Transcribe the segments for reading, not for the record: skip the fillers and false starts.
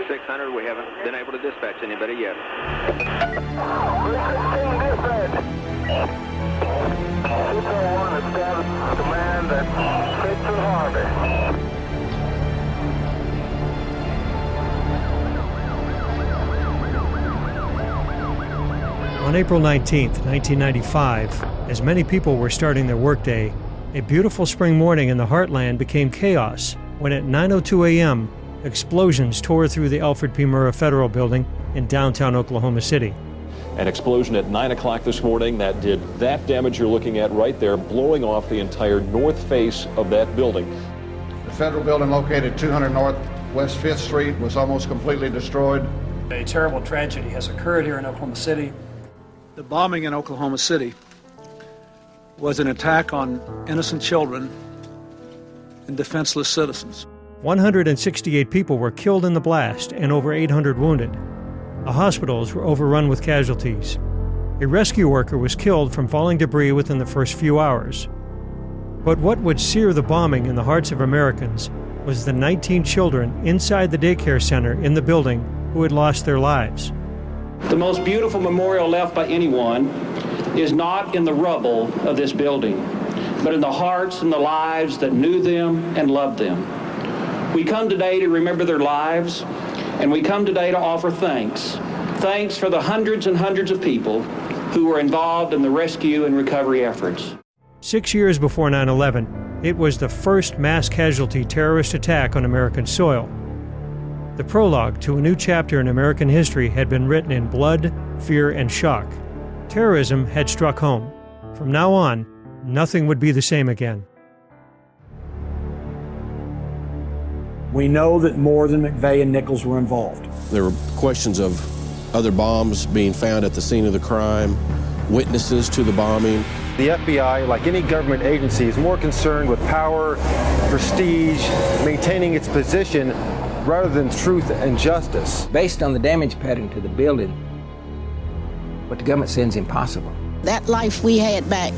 600, we haven't been able to dispatch anybody yet. 316 dispatch. 601 established command at Fitz and Harvey. On April 19, 1995, as many people were starting their workday, a beautiful spring morning in the heartland became chaos when at 9:02 a.m., explosions tore through the Alfred P. Murrah Federal Building in downtown Oklahoma City. An explosion at 9 o'clock this morning that did that damage you're looking at right there, blowing off the entire north face of that building. The federal building located 200 North West 5th Street was almost completely destroyed. A terrible tragedy has occurred here in Oklahoma City. The bombing in Oklahoma City was an attack on innocent children and defenseless citizens. 168 people were killed in the blast and over 800 wounded. The hospitals were overrun with casualties. A rescue worker was killed from falling debris within the first few hours. But what would sear the bombing in the hearts of Americans was the 19 children inside the daycare center in the building who had lost their lives. The most beautiful memorial left by anyone is not in the rubble of this building, but in the hearts and the lives that knew them and loved them. We come today to remember their lives, and we come today to offer thanks. Thanks for the hundreds and hundreds of people who were involved in the rescue and recovery efforts. 6 years before 9/11, it was the first mass casualty terrorist attack on American soil. The prologue to a new chapter in American history had been written in blood, fear, and shock. Terrorism had struck home. From now on, nothing would be the same again. We know that more than McVeigh and Nichols were involved. There were questions of other bombs being found at the scene of the crime, witnesses to the bombing. The FBI, like any government agency, is more concerned with power, prestige, maintaining its position, rather than truth and justice. Based on the damage pattern to the building, what the government says is impossible. That life we had back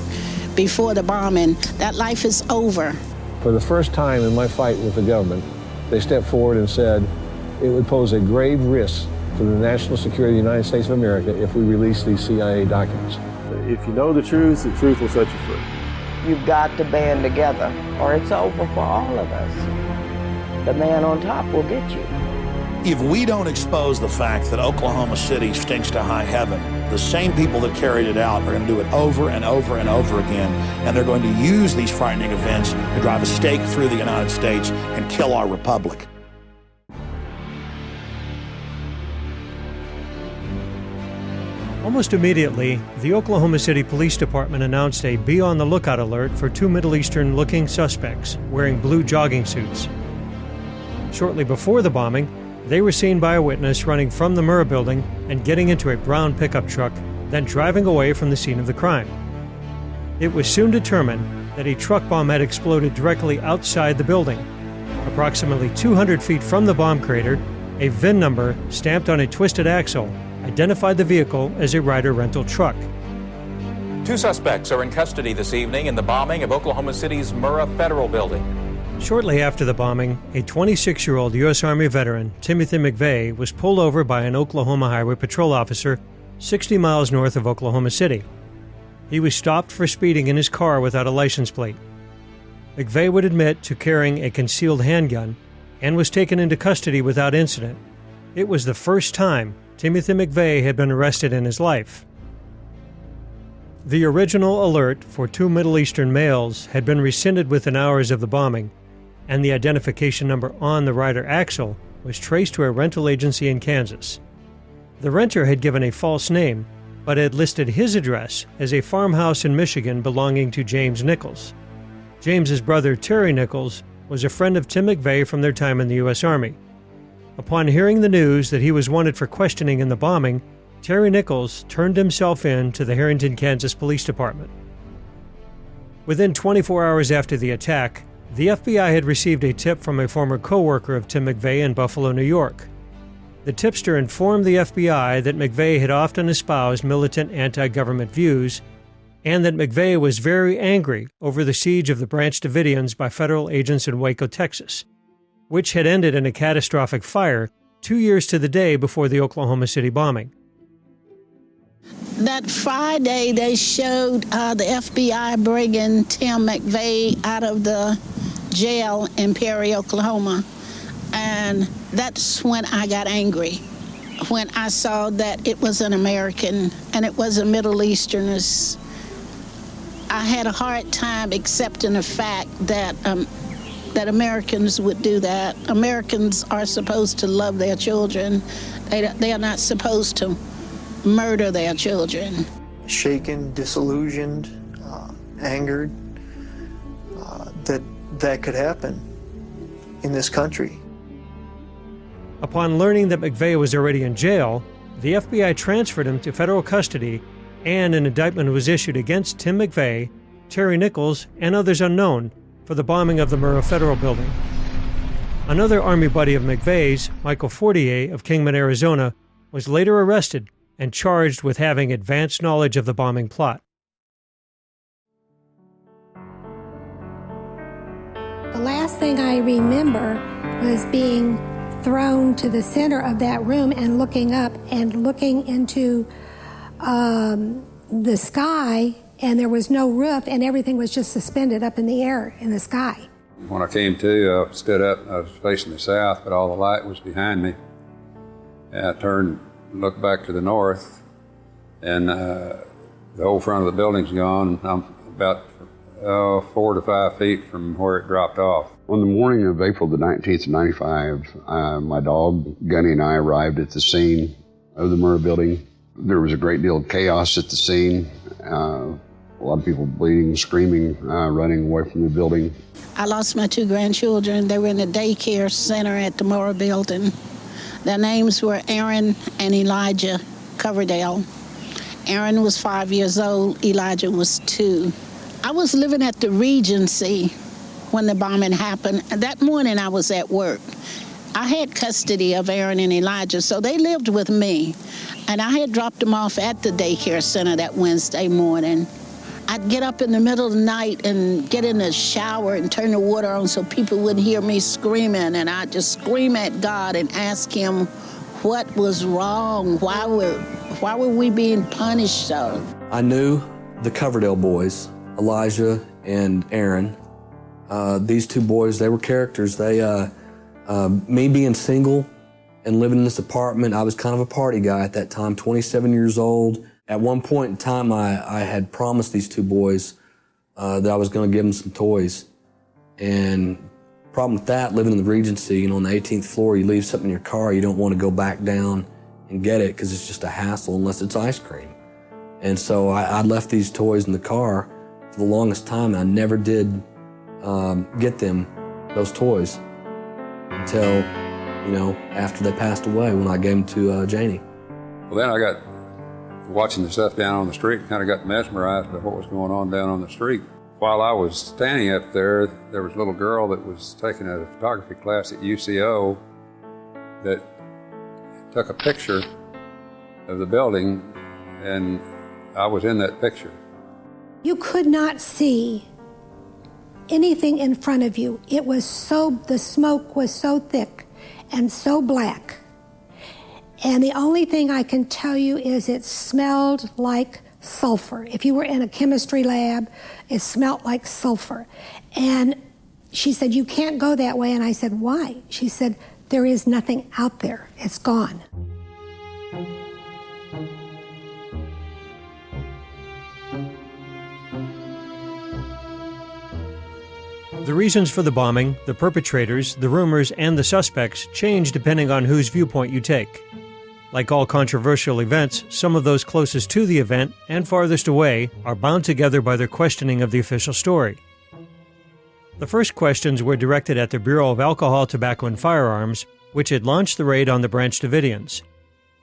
before the bombing, that life is over. For the first time in my fight with the government, they stepped forward and said it would pose a grave risk for the national security of the United States of America if we release these CIA documents. If you know the truth will set you free. You've got to band together, or it's over for all of us. The man on top will get you. If we don't expose the fact that Oklahoma City stinks to high heaven, the same people that carried it out are going to do it over and over and over again, and they're going to use these frightening events to drive a stake through the United States and kill our republic. Almost immediately, the Oklahoma City Police Department announced a be on the lookout alert for two Middle Eastern-looking suspects wearing blue jogging suits. Shortly before the bombing, they were seen by a witness running from the Murrah building and getting into a brown pickup truck, then driving away from the scene of the crime. It was soon determined that a truck bomb had exploded directly outside the building. Approximately 200 feet from the bomb crater, a VIN number stamped on a twisted axle identified the vehicle as a Ryder rental truck. Two suspects are in custody this evening in the bombing of Oklahoma City's Murrah Federal Building. Shortly after the bombing, a 26-year-old U.S. Army veteran, Timothy McVeigh, was pulled over by an Oklahoma Highway Patrol officer 60 miles north of Oklahoma City. He was stopped for speeding in his car without a license plate. McVeigh would admit to carrying a concealed handgun and was taken into custody without incident. It was the first time Timothy McVeigh had been arrested in his life. The original alert for two Middle Eastern males had been rescinded within hours of the bombing, and the identification number on the Ryder axle was traced to a rental agency in Kansas. The renter had given a false name, but had listed his address as a farmhouse in Michigan belonging to James Nichols. James's brother, Terry Nichols, was a friend of Tim McVeigh from their time in the U.S. Army. Upon hearing the news that he was wanted for questioning in the bombing, Terry Nichols turned himself in to the Harrington, Kansas Police Department. Within 24 hours after the attack, the FBI had received a tip from a former co-worker of Tim McVeigh in Buffalo, New York. The tipster informed the FBI that McVeigh had often espoused militant anti-government views, and that McVeigh was very angry over the siege of the Branch Davidians by federal agents in Waco, Texas, which had ended in a catastrophic fire 2 years to the day before the Oklahoma City bombing. That Friday, they showed the FBI bringing Tim McVeigh out of the jail in Perry, Oklahoma. And that's when I got angry, when I saw that it was an American and it was a Middle Easterners. I had a hard time accepting the fact that that Americans would do that. Americans are supposed to love their children. They are not supposed to murder their children. Shaken, disillusioned, angered, that could happen in this country. Upon learning that McVeigh was already in jail, the FBI transferred him to federal custody, and an indictment was issued against Tim McVeigh, Terry Nichols, and others unknown for the bombing of the Murrah Federal Building. Another Army buddy of McVeigh's, Michael Fortier of Kingman, Arizona, was later arrested and charged with having advanced knowledge of the bombing plot. The last thing I remember was being thrown to the center of that room and looking up and looking into the sky, and there was no roof, and everything was just suspended up in the air in the sky. When I came to, I stood up, I was facing the south, but all the light was behind me. And I turned, looked back to the north, and the whole front of the building's gone. I'm about 4 to 5 feet from where it dropped off. On the morning of April the 19th, 95, my dog, Gunny, and I arrived at the scene of the Murrah building. There was a great deal of chaos at the scene. A lot of people bleeding, screaming, running away from the building. I lost my 2 grandchildren. They were in the daycare center at the Murrah building. Their names were Aaron and Elijah Coverdale. Aaron was 5 years old, Elijah was 2. I was living at the Regency when the bombing happened. That morning I was at work. I had custody of Aaron and Elijah, so they lived with me. And I had dropped them off at the daycare center that Wednesday morning. I'd get up in the middle of the night and get in the shower and turn the water on so people wouldn't hear me screaming. And I'd just scream at God and ask him what was wrong. Why were we being punished so? I knew the Coverdale boys, Elijah and Aaron. These 2 boys, they were characters. Me being single and living in this apartment. I was kind of a party guy at that time, 27 years old. At one point in time, I had promised these two boys that I was going to give them some toys. And problem with that, living in the Regency, on the 18th floor, you leave something in your car, you don't want to go back down and get it because it's just a hassle unless it's ice cream. And so I left these toys in the car for the longest time, and I never did get them those toys until, after they passed away, when I gave them to Janie. Well, then I got watching the stuff down on the street, kind of got mesmerized by what was going on down on the street. While I was standing up there, there was a little girl that was taking a photography class at UCO that took a picture of the building, and I was in that picture. You could not see anything in front of you. The smoke was so thick and so black. And the only thing I can tell you is it smelled like sulfur. If you were in a chemistry lab, it smelled like sulfur. And she said, "You can't go that way." And I said, "Why?" She said, "There is nothing out there. It's gone." The reasons for the bombing, the perpetrators, the rumors, and the suspects change depending on whose viewpoint you take. Like all controversial events, some of those closest to the event and farthest away are bound together by their questioning of the official story. The first questions were directed at the Bureau of Alcohol, Tobacco, and Firearms, which had launched the raid on the Branch Davidians.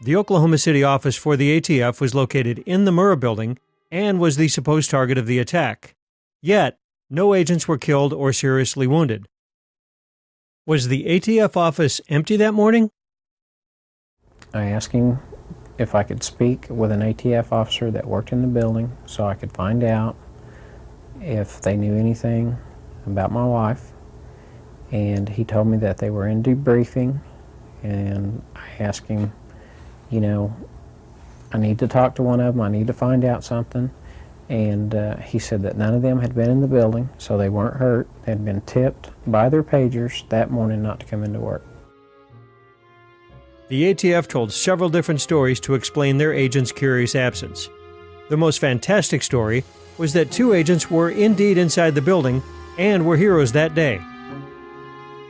The Oklahoma City office for the ATF was located in the Murrah building and was the supposed target of the attack. Yet, no agents were killed or seriously wounded. Was the ATF office empty that morning? I asked him if I could speak with an ATF officer that worked in the building so I could find out if they knew anything about my wife. And he told me that they were in debriefing, and I asked him, I need to talk to one of them, I need to find out something. And he said that none of them had been in the building, so they weren't hurt. They had been tipped by their pagers that morning not to come into work. The ATF told several different stories to explain their agents' curious absence. The most fantastic story was that 2 agents were indeed inside the building and were heroes that day.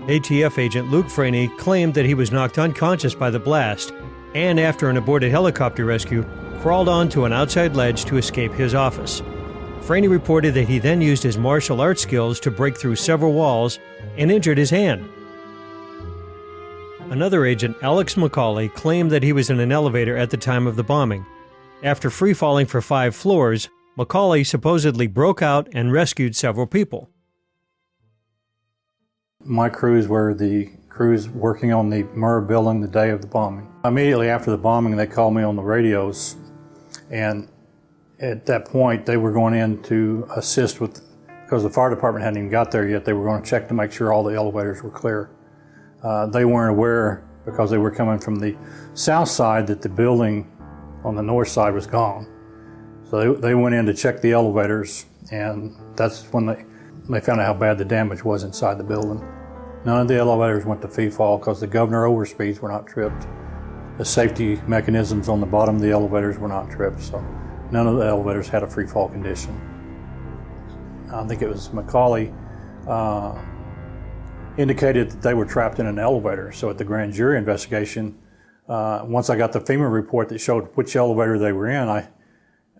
ATF agent Luke Franey claimed that he was knocked unconscious by the blast and, after an aborted helicopter rescue, crawled onto an outside ledge to escape his office. Franey reported that he then used his martial arts skills to break through several walls and injured his hand. Another agent, Alex McCauley, claimed that he was in an elevator at the time of the bombing. After free-falling for 5 floors, McCauley supposedly broke out and rescued several people. My crews were the crews working on the Murrah building the day of the bombing. Immediately after the bombing, they called me on the radios, and at that point, they were going in to assist with, because the fire department hadn't even got there yet, they were going to check to make sure all the elevators were clear. They weren't aware, because they were coming from the south side, that the building on the north side was gone. So they went in to check the elevators, and that's when they found out how bad the damage was inside the building. None of the elevators went to free fall because the governor overspeeds were not tripped. The safety mechanisms on the bottom of the elevators were not tripped, so none of the elevators had a free fall condition. I think it was McCauley indicated that they were trapped in an elevator. So at the grand jury investigation, once I got the FEMA report that showed which elevator they were in,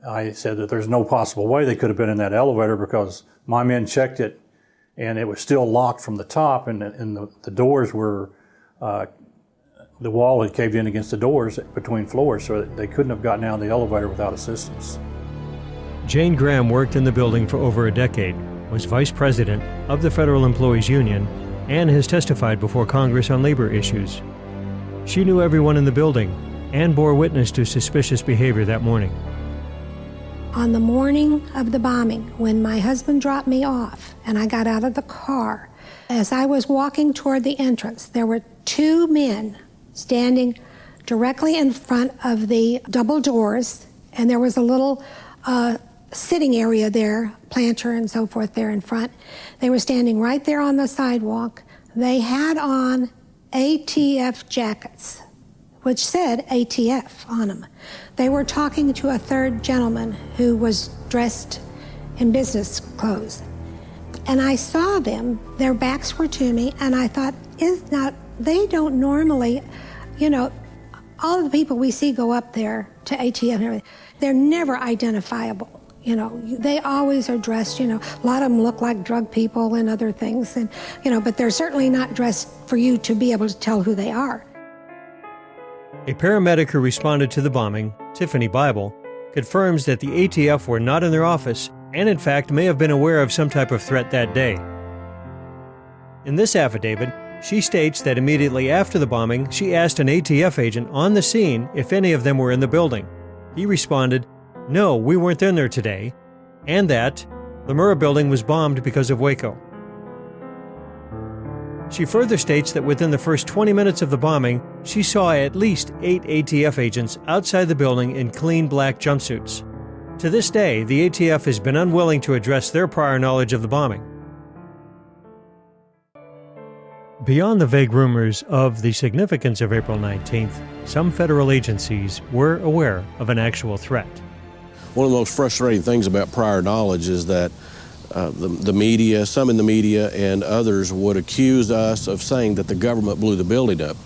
I said that there's no possible way they could have been in that elevator because my men checked it and it was still locked from the top, and the doors were, the wall had caved in against the doors between floors, so they couldn't have gotten out of the elevator without assistance. Jane Graham worked in the building for over a decade, was vice president of the Federal Employees Union, and has testified before Congress on labor issues. She knew everyone in the building and bore witness to suspicious behavior that morning. On the morning of the bombing, when my husband dropped me off and I got out of the car, as I was walking toward the entrance, there were 2 men standing directly in front of the double doors, and there was a little sitting area there, planter and so forth there in front. They were standing right there on the sidewalk. They had on ATF jackets, which said ATF on them. They were talking to a third gentleman who was dressed in business clothes. And I saw them, their backs were to me, and I thought, they don't normally, all of the people we see go up there to ATF and everything, they're never identifiable. They always are dressed, a lot of them look like drug people and other things, and, but they're certainly not dressed for you to be able to tell who they are. A paramedic who responded to the bombing, Tiffany Bible, confirms that the ATF were not in their office and in fact may have been aware of some type of threat that day. In this affidavit, she states that immediately after the bombing, she asked an ATF agent on the scene if any of them were in the building. He responded, "No, we weren't in there today," and that the Murrah building was bombed because of Waco. She further states that within the first 20 minutes of the bombing, she saw at least 8 ATF agents outside the building in clean black jumpsuits. To this day, the ATF has been unwilling to address their prior knowledge of the bombing. Beyond the vague rumors of the significance of April 19th, some federal agencies were aware of an actual threat. One of the most frustrating things about prior knowledge is that the media, some in the media and others would accuse us of saying that the government blew the building up,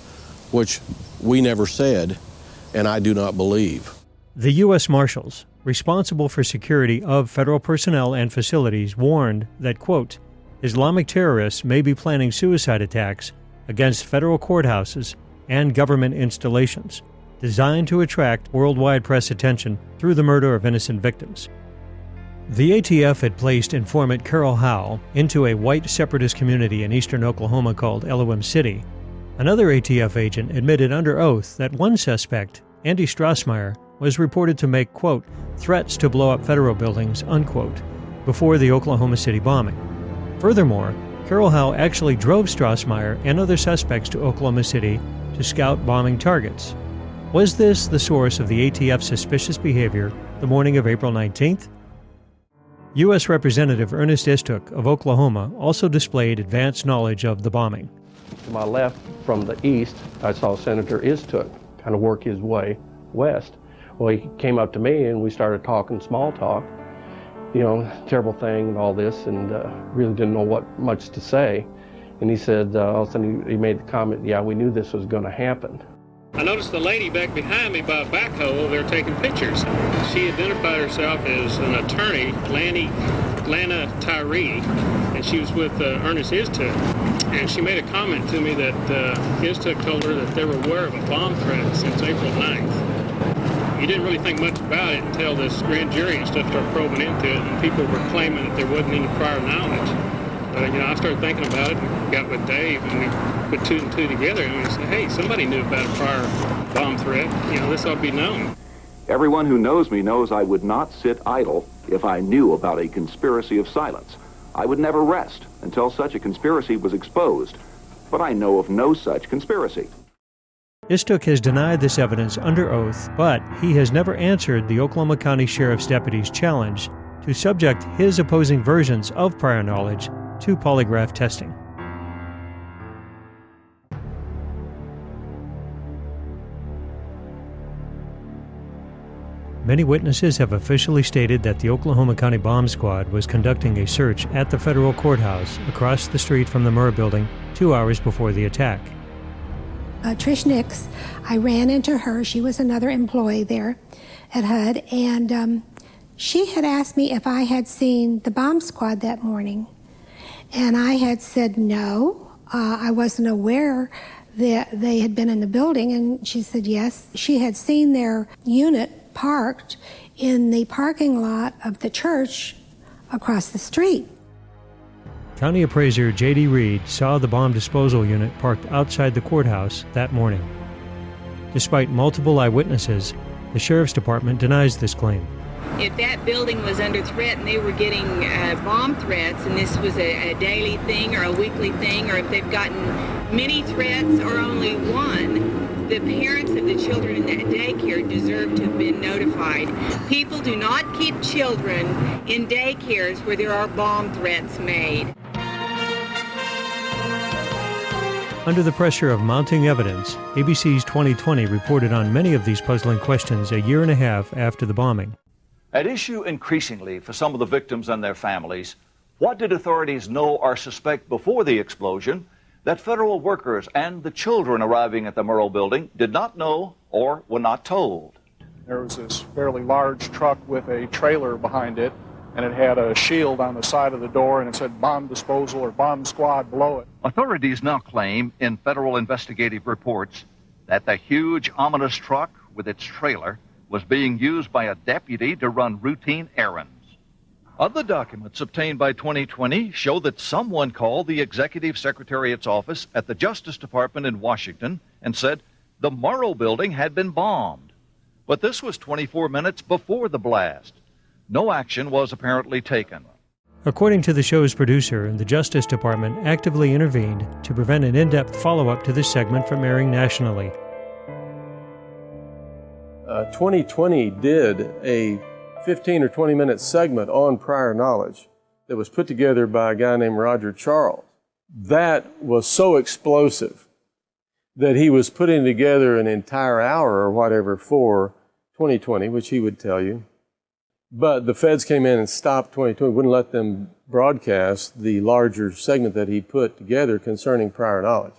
which we never said, and I do not believe. The U.S. Marshals, responsible for security of federal personnel and facilities, warned that, quote, Islamic terrorists may be planning suicide attacks against federal courthouses and government installations, designed to attract worldwide press attention through the murder of innocent victims. The ATF had placed informant Carol Howe into a white separatist community in eastern Oklahoma called Elohim City. Another ATF agent admitted under oath that one suspect, Andy Strassmeyer, was reported to make, quote, threats to blow up federal buildings, unquote, before the Oklahoma City bombing. Furthermore, Carol Howe actually drove Strassmeyer and other suspects to Oklahoma City to scout bombing targets. Was this the source of the ATF's suspicious behavior the morning of April 19th? U.S. Representative Ernest Istook of Oklahoma also displayed advanced knowledge of the bombing. To my left from the east, I saw Senator Istook kind of work his way west. Well, he came up to me and we started talking small talk, terrible thing and all this, and really didn't know what much to say. And he said, all of a sudden he made the comment, yeah, we knew this was going to happen. I noticed the lady back behind me by a backhoe over there taking pictures. She identified herself as an attorney, Lana Tyree, and she was with Ernest Istook. And she made a comment to me that Istook told her that they were aware of a bomb threat since April 9th. You didn't really think much about it until this grand jury and stuff started probing into it, and people were claiming that there wasn't any prior knowledge. But, I started thinking about it and got with Dave, and we put 2 and 2 together, and we said, hey, somebody knew about a prior bomb threat. This ought to be known. Everyone who knows me knows I would not sit idle if I knew about a conspiracy of silence. I would never rest until such a conspiracy was exposed. But I know of no such conspiracy. Istook has denied this evidence under oath, but he has never answered the Oklahoma County Sheriff's deputy's challenge to subject his opposing versions of prior knowledge to polygraph testing. Many witnesses have officially stated that the Oklahoma County Bomb Squad was conducting a search at the federal courthouse across the street from the Murrah building 2 hours before the attack. Trish Nix, I ran into her. She was another employee there at HUD, and she had asked me if I had seen the bomb squad that morning. And I had said no, I wasn't aware that they had been in the building, and she said yes. She had seen their unit parked in the parking lot of the church across the street. County Appraiser J.D. Reed saw the bomb disposal unit parked outside the courthouse that morning. Despite multiple eyewitnesses, the Sheriff's Department denies this claim. If that building was under threat and they were getting bomb threats, and this was a daily thing or a weekly thing, or if they've gotten many threats or only one, the parents of the children in that daycare deserve to have been notified. People do not keep children in daycares where there are bomb threats made. Under the pressure of mounting evidence, ABC's 2020 reported on many of these puzzling questions a year and a half after the bombing. At issue increasingly for some of the victims and their families, what did authorities know or suspect before the explosion that federal workers and the children arriving at the Murrah building did not know or were not told? There was this fairly large truck with a trailer behind it, and it had a shield on the side of the door, and it said bomb disposal or bomb squad below it. Authorities now claim in federal investigative reports that the huge, ominous truck with its trailer was being used by a deputy to run routine errands. Other documents obtained by 2020 show that someone called the Executive Secretariat's office at the Justice Department in Washington and said the Murrah building had been bombed. But this was 24 minutes before the blast. No action was apparently taken. According to the show's producer, the Justice Department actively intervened to prevent an in-depth follow-up to this segment from airing nationally. 2020 did a 15 or 20 minute segment on prior knowledge that was put together by a guy named Roger Charles. That was so explosive that he was putting together an entire hour or whatever for 2020, which he would tell you. But the feds came in and stopped 2020, wouldn't let them broadcast the larger segment that he put together concerning prior knowledge.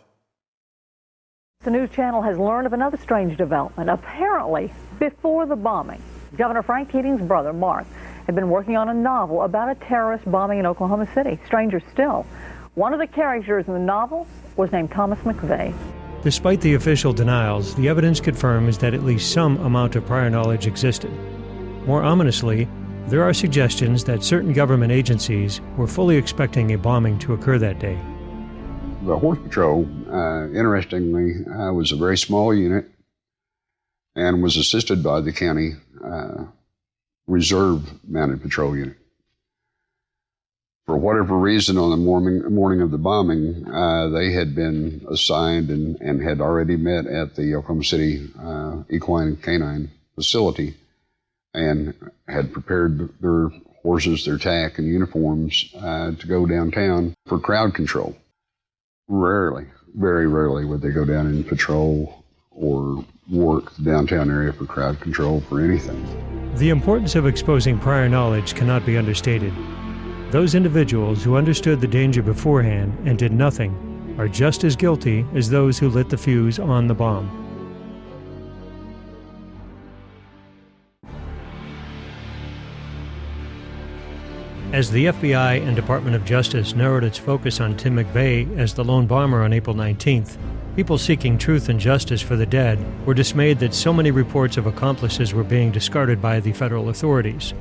The news channel has learned of another strange development. Apparently, before the bombing, Governor Frank Keating's brother, Mark, had been working on a novel about a terrorist bombing in Oklahoma City. Stranger still, one of the characters in the novel was named Thomas McVeigh. Despite the official denials, the evidence confirms that at least some amount of prior knowledge existed. More ominously, there are suggestions that certain government agencies were fully expecting a bombing to occur that day. The Horse Patrol, interestingly, was a very small unit and was assisted by the county reserve mounted patrol unit. For whatever reason, on the morning of the bombing, they had been assigned and had already met at the Oklahoma City Equine and Canine facility and had prepared their horses, their tack, and uniforms to go downtown for crowd control. Rarely, very rarely would they go down and patrol or work the downtown area for crowd control for anything. The importance of exposing prior knowledge cannot be understated. Those individuals who understood the danger beforehand and did nothing are just as guilty as those who lit the fuse on the bomb. As the FBI and Department of Justice narrowed its focus on Tim McVeigh as the lone bomber on April 19th, people seeking truth and justice for the dead were dismayed that so many reports of accomplices were being discarded by the federal authorities.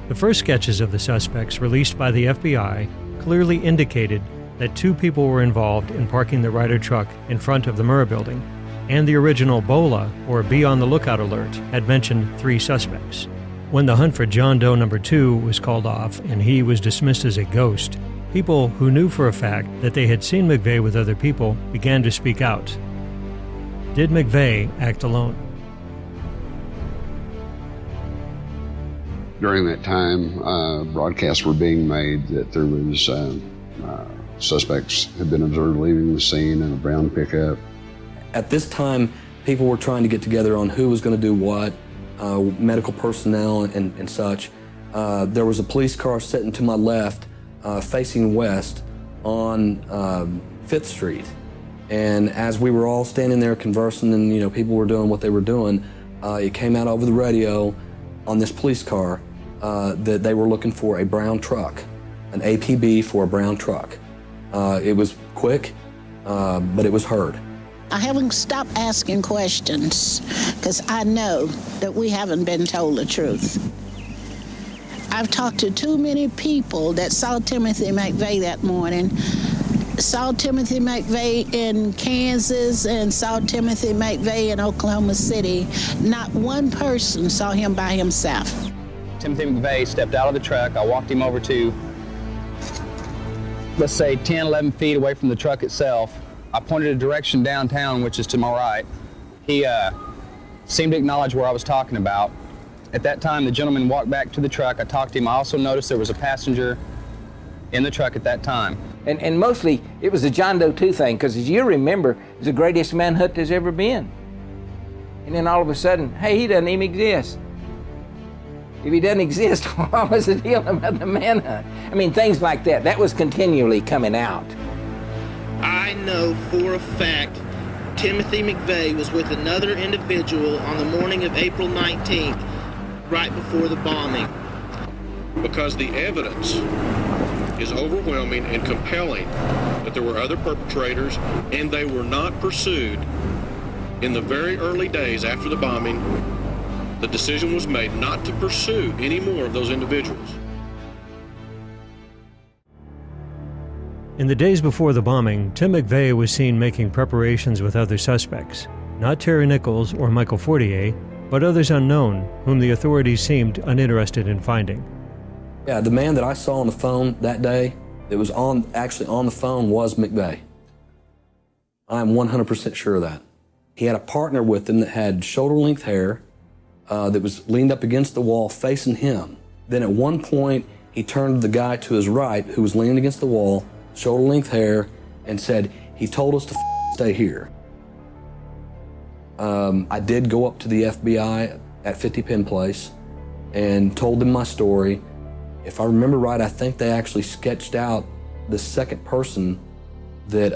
The first sketches of the suspects released by the FBI clearly indicated that 2 people were involved in parking the Ryder truck in front of the Murrah building, and the original BOLA, or Be on the Lookout alert, had mentioned 3 suspects. When the hunt for John Doe number 2 was called off and he was dismissed as a ghost, people who knew for a fact that they had seen McVeigh with other people began to speak out. Did McVeigh act alone? During that time, broadcasts were being made that there was suspects had been observed leaving the scene in a brown pickup. At this time, people were trying to get together on who was going to do what, medical personnel and such. There was a police car sitting to my left, facing west on 5th Street. And as we were all standing there conversing and people were doing what they were doing, it came out over the radio on this police car that they were looking for a brown truck, an APB for a brown truck. It was quick, but it was heard. I haven't stopped asking questions because I know that we haven't been told the truth. I've talked to too many people that saw Timothy McVeigh that morning, saw Timothy McVeigh in Kansas and saw Timothy McVeigh in Oklahoma City. Not one person saw him by himself. Timothy McVeigh stepped out of the truck. I walked him over to, let's say, 10, 11 feet away from the truck itself. I pointed a direction downtown, which is to my right. He seemed to acknowledge where I was talking about. At that time, the gentleman walked back to the truck. I talked to him. I also noticed there was a passenger in the truck at that time. And mostly it was the John Doe 2 thing, because as you remember, it's the greatest manhunt there's ever been. And then all of a sudden, hey, he doesn't even exist. If he doesn't exist, what was the deal about the manhunt? I mean, things like that. That was continually coming out. I know for a fact Timothy McVeigh was with another individual on the morning of April 19th, right before the bombing. Because the evidence is overwhelming and compelling that there were other perpetrators, and they were not pursued. In the very early days after the bombing, the decision was made not to pursue any more of those individuals. In the days before the bombing, Tim McVeigh was seen making preparations with other suspects. Not Terry Nichols or Michael Fortier, but others unknown, whom the authorities seemed uninterested in finding. Yeah, the man that I saw on the phone that day that was actually on the phone was McVeigh. I'm 100% sure of that. He had a partner with him that had shoulder-length hair that was leaned up against the wall facing him. Then at one point, he turned to the guy to his right who was leaning against the wall, shoulder-length hair, and said, "He told us to stay here." I did go up to the FBI at 50 Penn Place and told them my story. If I remember right, I think they actually sketched out the second person that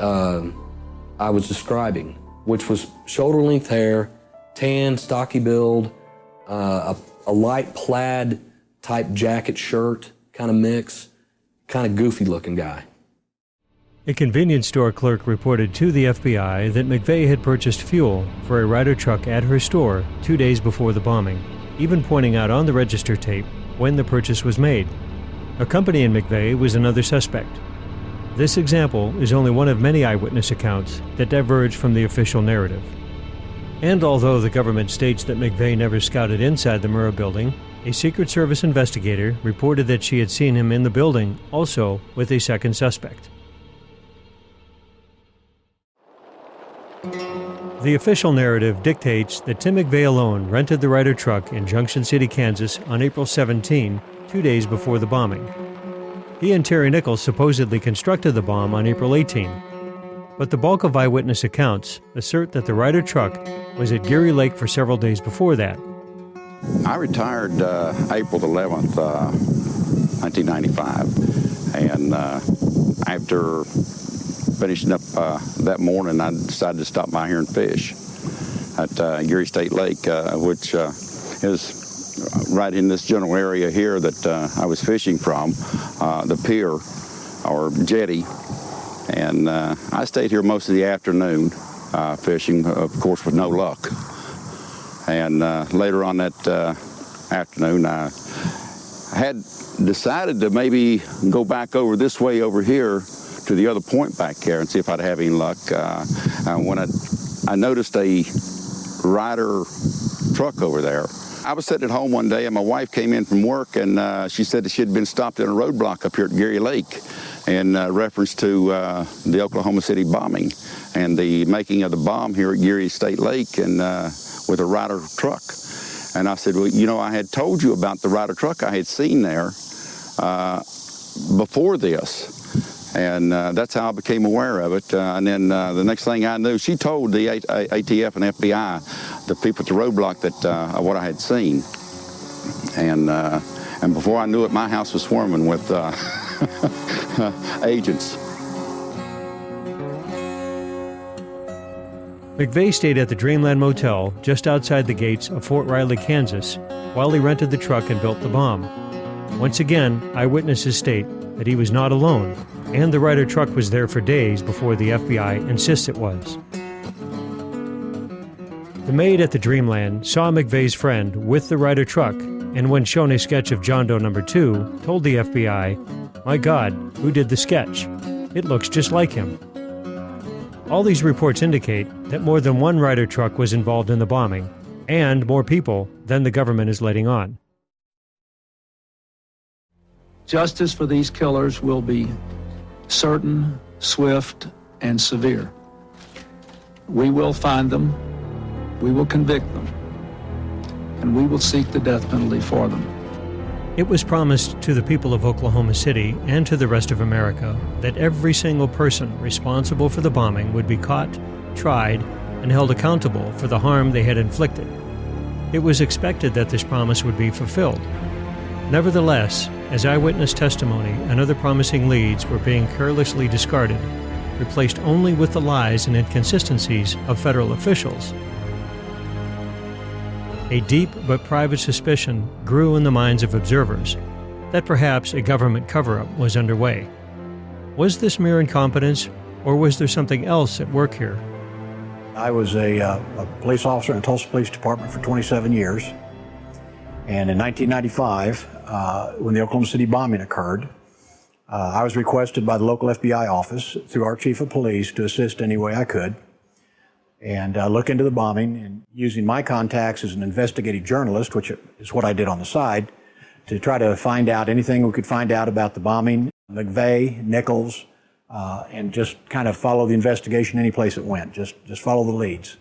I was describing, which was shoulder-length hair, tan, stocky build, a light plaid type jacket shirt kind of mix, kind of goofy-looking guy. A convenience store clerk reported to the FBI that McVeigh had purchased fuel for a Ryder truck at her store 2 days before the bombing, even pointing out on the register tape when the purchase was made. Accompanying McVeigh was another suspect. This example is only one of many eyewitness accounts that diverge from the official narrative. And although the government states that McVeigh never scouted inside the Murrah building, a Secret Service investigator reported that she had seen him in the building, also with a second suspect. The official narrative dictates that Tim McVeigh alone rented the Ryder truck in Junction City, Kansas on April 17, 2 days before the bombing. He and Terry Nichols supposedly constructed the bomb on April 18. But the bulk of eyewitness accounts assert that the Ryder truck was at Geary Lake for several days before that. I retired April 11th, 1995, and after finishing up that morning, I decided to stop by here and fish at Geary State Lake, which is right in this general area here that I was fishing from, the pier or jetty. And I stayed here most of the afternoon fishing, of course, with no luck. And later on that afternoon, I had decided to maybe go back over this way over here to the other point back there and see if I'd have any luck. When I noticed a Ryder truck over there. I was sitting at home one day and my wife came in from work and she said that she had been stopped in a roadblock up here at Geary Lake in reference to the Oklahoma City bombing and the making of the bomb here at Geary State Lake and with a Ryder truck. And I said, well, you know, I had told you about the Ryder truck I had seen there before this. And that's how I became aware of it. And then the next thing I knew, she told the ATF and FBI, the people at the roadblock, that what I had seen. And before I knew it, my house was swarming with agents. McVeigh stayed at the Dreamland Motel just outside the gates of Fort Riley, Kansas, while he rented the truck and built the bomb. Once again, eyewitnesses state that he was not alone, and the Ryder truck was there for days before the FBI insists it was. The maid at the Dreamland saw McVeigh's friend with the Ryder truck, and when shown a sketch of John Doe number 2, told the FBI, "My God, who did the sketch? It looks just like him." All these reports indicate that more than one Ryder truck was involved in the bombing, and more people than the government is letting on. Justice for these killers will be certain, swift, and severe. We will find them, we will convict them, and we will seek the death penalty for them. It was promised to the people of Oklahoma City and to the rest of America that every single person responsible for the bombing would be caught, tried, and held accountable for the harm they had inflicted. It was expected that this promise would be fulfilled. Nevertheless, as eyewitness testimony and other promising leads were being carelessly discarded, replaced only with the lies and inconsistencies of federal officials, a deep but private suspicion grew in the minds of observers that perhaps a government cover-up was underway. Was this mere incompetence, or was there something else at work here? I was a police officer in the Tulsa Police Department for 27 years. And in 1995, when the Oklahoma City bombing occurred, I was requested by the local FBI office through our chief of police to assist any way I could and look into the bombing, and using my contacts as an investigative journalist, which is what I did on the side, to try to find out anything we could find out about the bombing, McVeigh, Nichols, and just kind of follow the investigation any place it went, just follow the leads.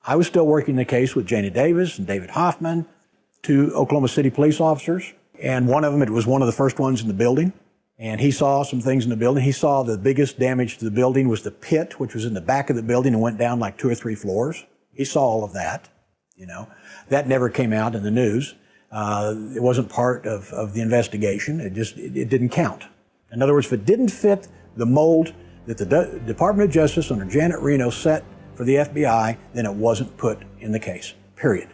I was still working the case with Jana Davis and David Hoffman, two Oklahoma City police officers, and one of them, it was one of the first ones in the building, and he saw some things in the building. He saw the biggest damage to the building was the pit, which was in the back of the building and went down like 2 or 3 floors. He saw all of that, That never came out in the news. It wasn't part of the investigation. It didn't count. In other words, if it didn't fit the mold that the Department of Justice under Janet Reno set for the FBI, then it wasn't put in the case, period.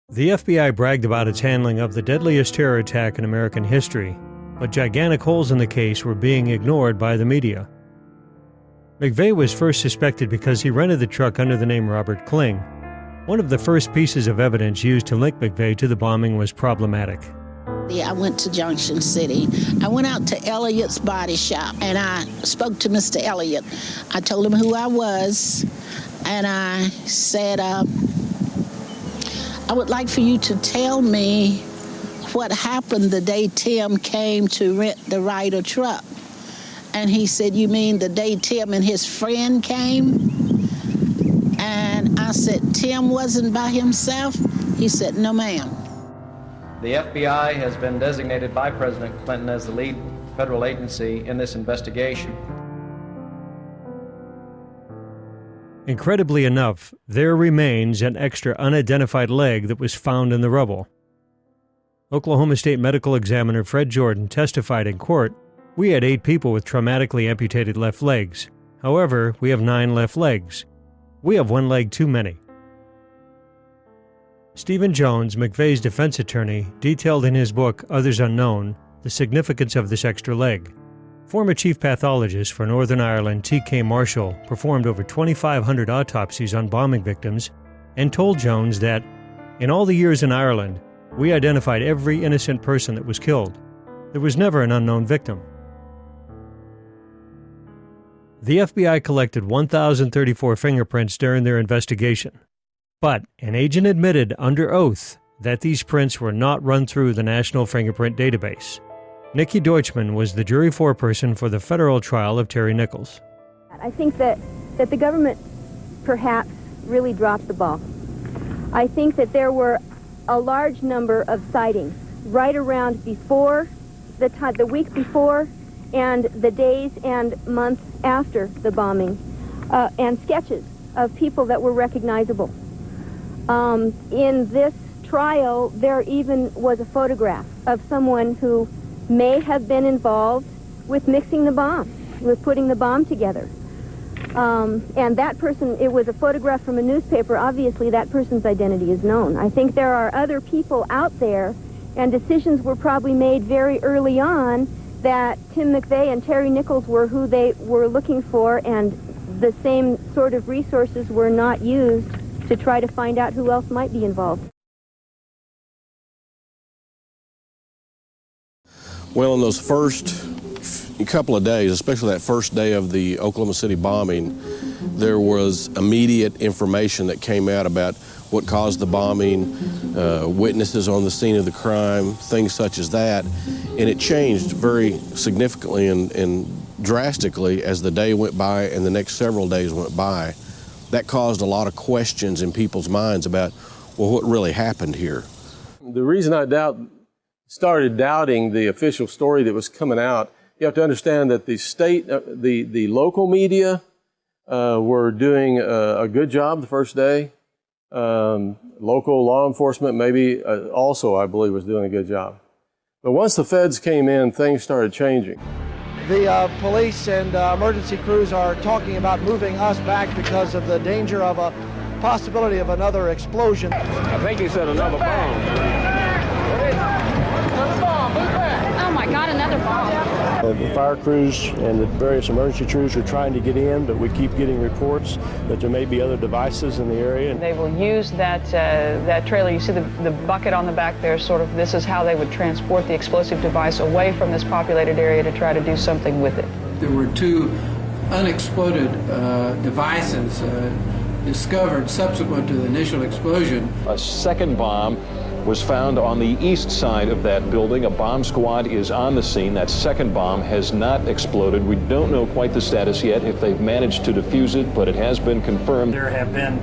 The FBI bragged about its handling of the deadliest terror attack in American history, but gigantic holes in the case were being ignored by the media. McVeigh was first suspected because he rented the truck under the name Robert Kling. One of the first pieces of evidence used to link McVeigh to the bombing was problematic. I went to Junction City. I went out to Elliott's body shop, and I spoke to Mr. Elliott. I told him who I was, and I said, I would like for you to tell me what happened the day Tim came to rent the Ryder truck. And he said, you mean the day Tim and his friend came? And I said, Tim wasn't by himself? He said, no, ma'am. The FBI has been designated by President Clinton as the lead federal agency in this investigation. Incredibly enough, there remains an extra unidentified leg that was found in the rubble. Oklahoma State Medical Examiner Fred Jordan testified in court, "We had 8 people with traumatically amputated left legs. However, we have 9 left legs. We have 1 leg too many." Stephen Jones, McVeigh's defense attorney, detailed in his book, Others Unknown, the significance of this extra leg. Former chief pathologist for Northern Ireland T.K. Marshall performed over 2,500 autopsies on bombing victims and told Jones that, in all the years in Ireland, we identified every innocent person that was killed. There was never an unknown victim. The FBI collected 1,034 fingerprints during their investigation, but an agent admitted under oath that these prints were not run through the National Fingerprint Database. Nikki Deutschman was the jury foreperson for the federal trial of Terry Nichols. I think that the government perhaps really dropped the ball. I think that there were a large number of sightings right around before the week before and the days and months after the bombing, and sketches of people that were recognizable. In this trial, there even was a photograph of someone who may have been involved with mixing the bomb, with putting the bomb together. And that person, it was a photograph from a newspaper. Obviously, that person's identity is known. I think there are other people out there, and decisions were probably made very early on that Tim McVeigh and Terry Nichols were who they were looking for, and the same sort of resources were not used to try to find out who else might be involved. Well, in those first couple of days, especially that first day of the Oklahoma City bombing, there was immediate information that came out about what caused the bombing, witnesses on the scene of the crime, things such as that. And it changed very significantly and drastically as the day went by and the next several days went by. That caused a lot of questions in people's minds about, well, what really happened here? The reason I doubt started doubting the official story that was coming out. You have to understand that the local media were doing a good job the first day. Local law enforcement maybe also, I believe, was doing a good job. But once the feds came in, things started changing. The police and emergency crews are talking about moving us back because of the danger of a possibility of another explosion. I think he said another bomb. Another bomb, move back. Oh my God, another bomb. The fire crews and the various emergency crews are trying to get in, but we keep getting reports that there may be other devices in the area. They will use that trailer. You see the bucket on the back there, sort of, this is how they would transport the explosive device away from this populated area to try to do something with it. There were two unexploded devices discovered subsequent to the initial explosion. A second bomb was found on the east side of that building. A bomb squad is on the scene. That second bomb has not exploded. We don't know quite the status yet, if they've managed to defuse it, but it has been confirmed. There have been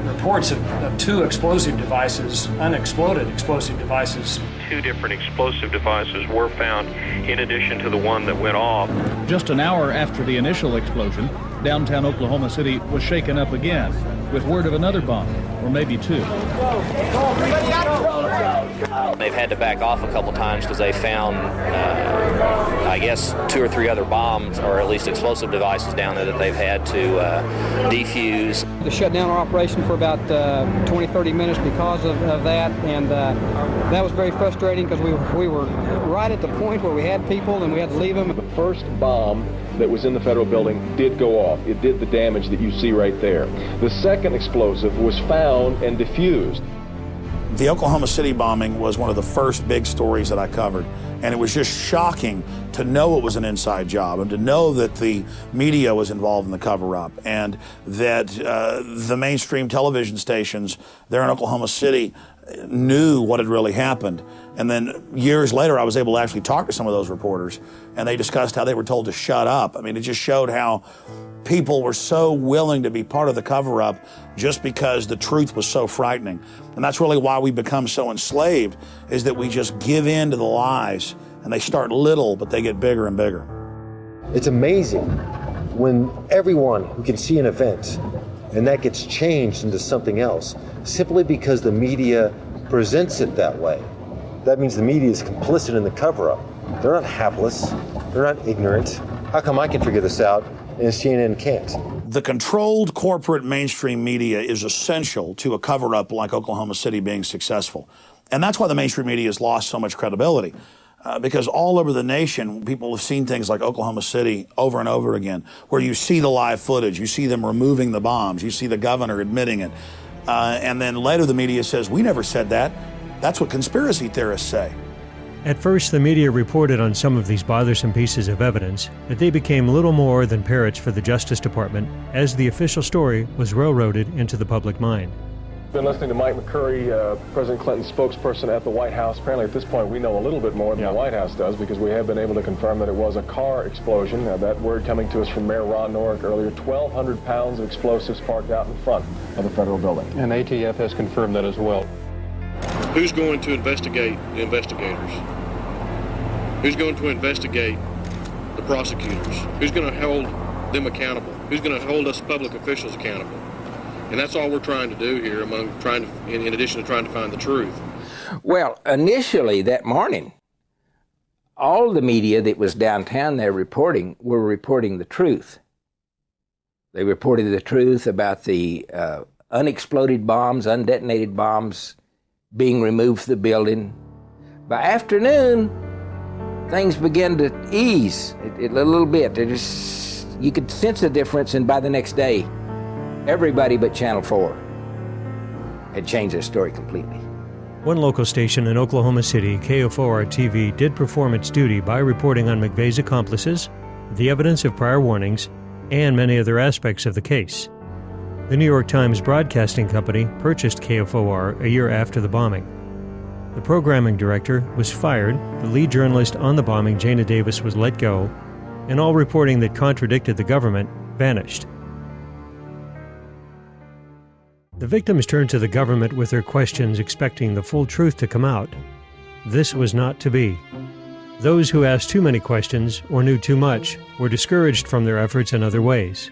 reports of two explosive devices, unexploded explosive devices. Two different explosive devices were found in addition to the one that went off. Just an hour after the initial explosion, downtown Oklahoma City was shaken up again with word of another bomb, or maybe two. They've had to back off a couple times because they found, I guess, 2 or 3 other bombs, or at least explosive devices down there that they've had to defuse. They shut down our operation for about 20-30 minutes because of that, and that was very frustrating because we were right at the point where we had people and we had to leave them. The first bomb that was in the federal building did go off. It did the damage that you see right there. The second explosive was found and diffused. The Oklahoma City bombing was one of the first big stories that I covered, and it was just shocking to know it was an inside job and to know that the media was involved in the cover-up and that the mainstream television stations there in Oklahoma City knew what had really happened. And then years later, I was able to actually talk to some of those reporters, and they discussed how they were told to shut up. I mean, it just showed how people were so willing to be part of the cover-up just because the truth was so frightening. And that's really why we become so enslaved, is that we just give in to the lies, and they start little, but they get bigger and bigger. It's amazing when everyone who can see an event and that gets changed into something else simply because the media presents it that way. That means the media is complicit in the cover-up. They're not hapless. They're not ignorant. How come I can figure this out and CNN can't? The controlled corporate mainstream media is essential to a cover-up like Oklahoma City being successful. And that's why the mainstream media has lost so much credibility. Because all over the nation, people have seen things like Oklahoma City over and over again, where you see the live footage, you see them removing the bombs, you see the governor admitting it. And then later the media says, we never said that. That's what conspiracy theorists say. At first, the media reported on some of these bothersome pieces of evidence, but they became little more than parrots for the Justice Department as the official story was railroaded into the public mind. Been listening to Mike McCurry, President Clinton's spokesperson at the White House. Apparently at this point we know a little bit more than the White House does, because we have been able to confirm that it was a car explosion. That word coming to us from Mayor Ron Norick earlier, 1,200 pounds of explosives parked out in front of the federal building. And ATF has confirmed that as well. Who's going to investigate the investigators? Who's going to investigate the prosecutors? Who's going to hold them accountable? Who's going to hold us public officials accountable? And that's all we're trying to do here, in addition to trying to find the truth. Well, initially that morning, all the media that was downtown there were reporting the truth. They reported the truth about the unexploded bombs, undetonated bombs being removed from the building. By afternoon, things began to ease a little bit. You could sense the difference, and by the next day, everybody but Channel 4 had changed their story completely. One local station in Oklahoma City, KFOR-TV, did perform its duty by reporting on McVeigh's accomplices, the evidence of prior warnings, and many other aspects of the case. The New York Times Broadcasting Company purchased KFOR a year after the bombing. The programming director was fired, the lead journalist on the bombing, Jana Davis, was let go, and all reporting that contradicted the government vanished. The victims turned to the government with their questions, expecting the full truth to come out. This was not to be. Those who asked too many questions or knew too much were discouraged from their efforts in other ways.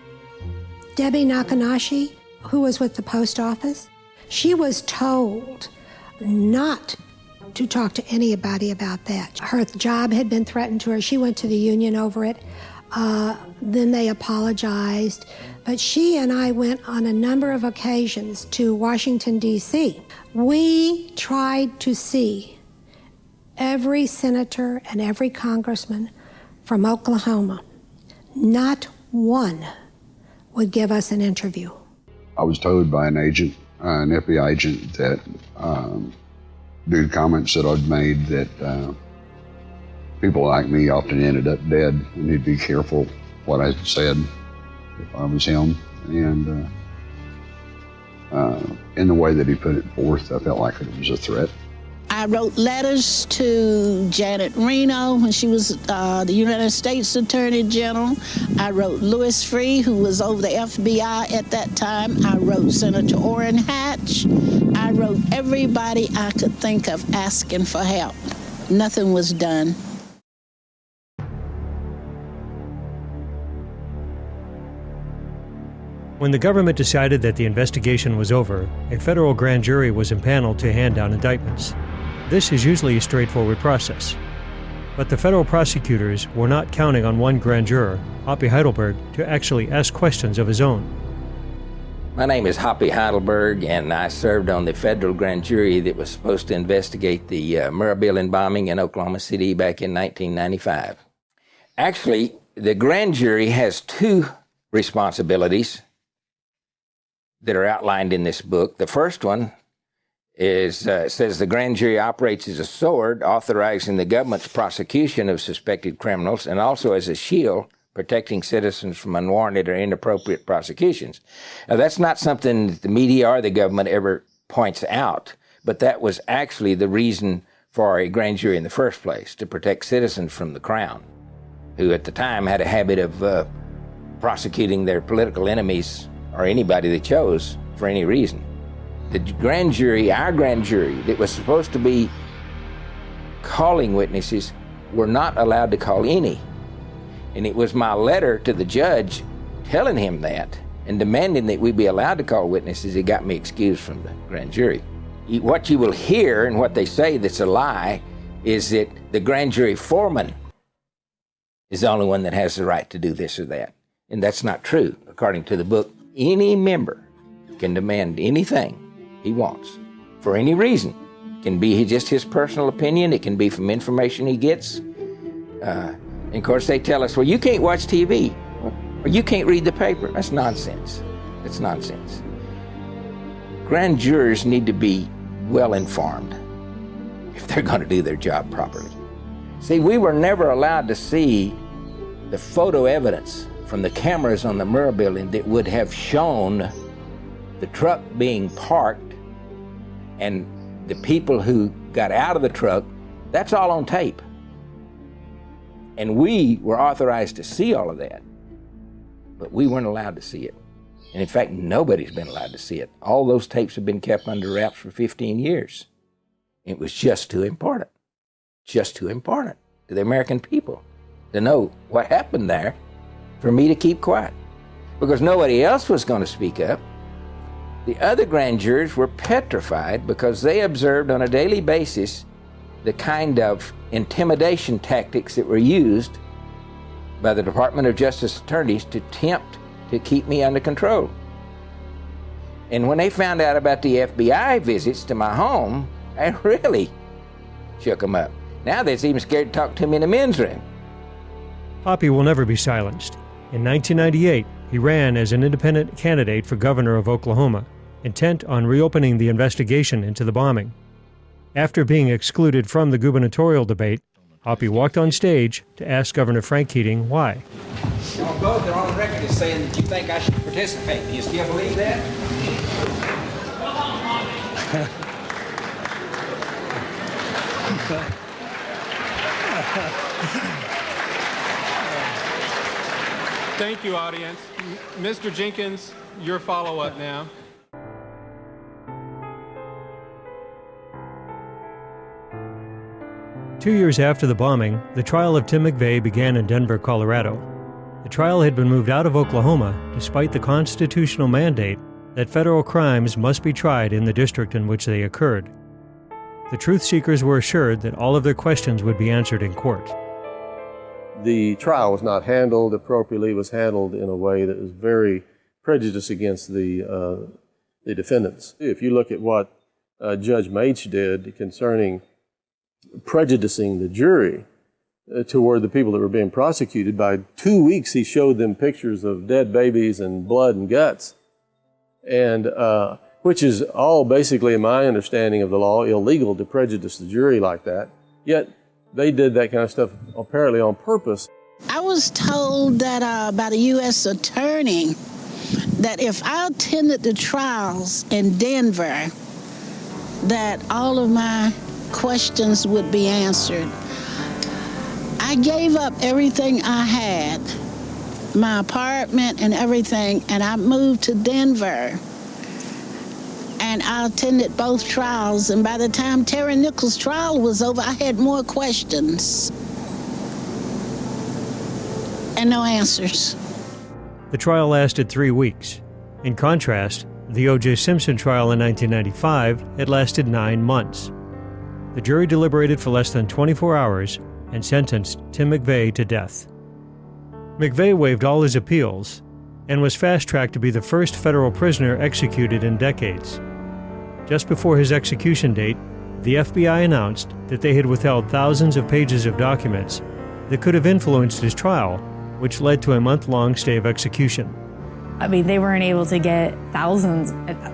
Debbie Nakanashi, who was with the post office, she was told not to talk to anybody about that. Her job had been threatened to her. She went to the union over it. Then they apologized. But she and I went on a number of occasions to Washington, D.C. We tried to see every senator and every congressman from Oklahoma. Not one would give us an interview. I was told by an agent, an FBI agent, that due to comments that I'd made, that people like me often ended up dead, and he'd be careful what I said if I was him. And in the way that he put it forth, I felt like it was a threat. I wrote letters to Janet Reno when she was the United States Attorney General. I wrote Louis Freeh, who was over the FBI at that time. I wrote Senator Orrin Hatch. I wrote everybody I could think of asking for help. Nothing was done. When the government decided that the investigation was over, a federal grand jury was impaneled to hand down indictments. This is usually a straightforward process. But the federal prosecutors were not counting on one grand juror, Hoppy Heidelberg, to actually ask questions of his own. My name is Hoppy Heidelberg, and I served on the federal grand jury that was supposed to investigate the Murrah Building bombing in Oklahoma City back in 1995. Actually, the grand jury has two responsibilities that are outlined in this book. The first one is says the grand jury operates as a sword authorizing the government's prosecution of suspected criminals, and also as a shield protecting citizens from unwarranted or inappropriate prosecutions. Now, that's not something that the media or the government ever points out, but that was actually the reason for a grand jury in the first place, to protect citizens from the crown, who at the time had a habit of prosecuting their political enemies or anybody they chose for any reason. The grand jury, our grand jury, that was supposed to be calling witnesses, were not allowed to call any. And it was my letter to the judge telling him that and demanding that we be allowed to call witnesses that got me excused from the grand jury. What you will hear and what they say that's a lie is that the grand jury foreman is the only one that has the right to do this or that. And that's not true. According to the book, any member can demand anything he wants for any reason. It can be just his personal opinion. It can be from information he gets. And of course, they tell us, well, you can't watch TV or you can't read the paper. That's nonsense. That's nonsense. Grand jurors need to be well informed if they're going to do their job properly. See, we were never allowed to see the photo evidence from the cameras on the Murrah Building that would have shown the truck being parked and the people who got out of the truck. That's all on tape. And we were authorized to see all of that, but we weren't allowed to see it. And in fact, nobody's been allowed to see it. All those tapes have been kept under wraps for 15 years. It was just too important to the American people to know what happened there for me to keep quiet, because nobody else was going to speak up. The other grand jurors were petrified because they observed on a daily basis the kind of intimidation tactics that were used by the Department of Justice attorneys to attempt to keep me under control. And when they found out about the FBI visits to my home, I really shook them up. Now they're even scared to talk to me in the men's room. Hoppy will never be silenced. In 1998, he ran as an independent candidate for governor of Oklahoma, intent on reopening the investigation into the bombing. After being excluded from the gubernatorial debate, Hoppy walked on stage to ask Governor Frank Keating why. Y'all both are on the record as saying that you think I should participate. Do you still believe that? Thank you, audience. Mr. Jenkins, your follow-up now. 2 years after the bombing, the trial of Tim McVeigh began in Denver, Colorado. The trial had been moved out of Oklahoma despite the constitutional mandate that federal crimes must be tried in the district in which they occurred. The truth seekers were assured that all of their questions would be answered in court. The trial was not handled appropriately. It was handled in a way that was very prejudiced against the defendants. If you look at what Judge Maitch did concerning prejudicing the jury toward the people that were being prosecuted, by 2 weeks he showed them pictures of dead babies and blood and guts, and which is all basically, in my understanding of the law, illegal to prejudice the jury like that. Yet they did that kind of stuff apparently on purpose. I was told that by the U.S. attorney that if I attended the trials in Denver, that all of my questions would be answered. I gave up everything I had, my apartment and everything, and I moved to Denver. And I attended both trials, and by the time Terry Nichols' trial was over, I had more questions and no answers. The trial lasted 3 weeks. In contrast, the O.J. Simpson trial in 1995 had lasted 9 months. The jury deliberated for less than 24 hours and sentenced Tim McVeigh to death. McVeigh waived all his appeals and was fast-tracked to be the first federal prisoner executed in decades. Just before his execution date, the FBI announced that they had withheld thousands of pages of documents that could have influenced his trial, which led to a month-long stay of execution. I mean, they weren't able to get thousands,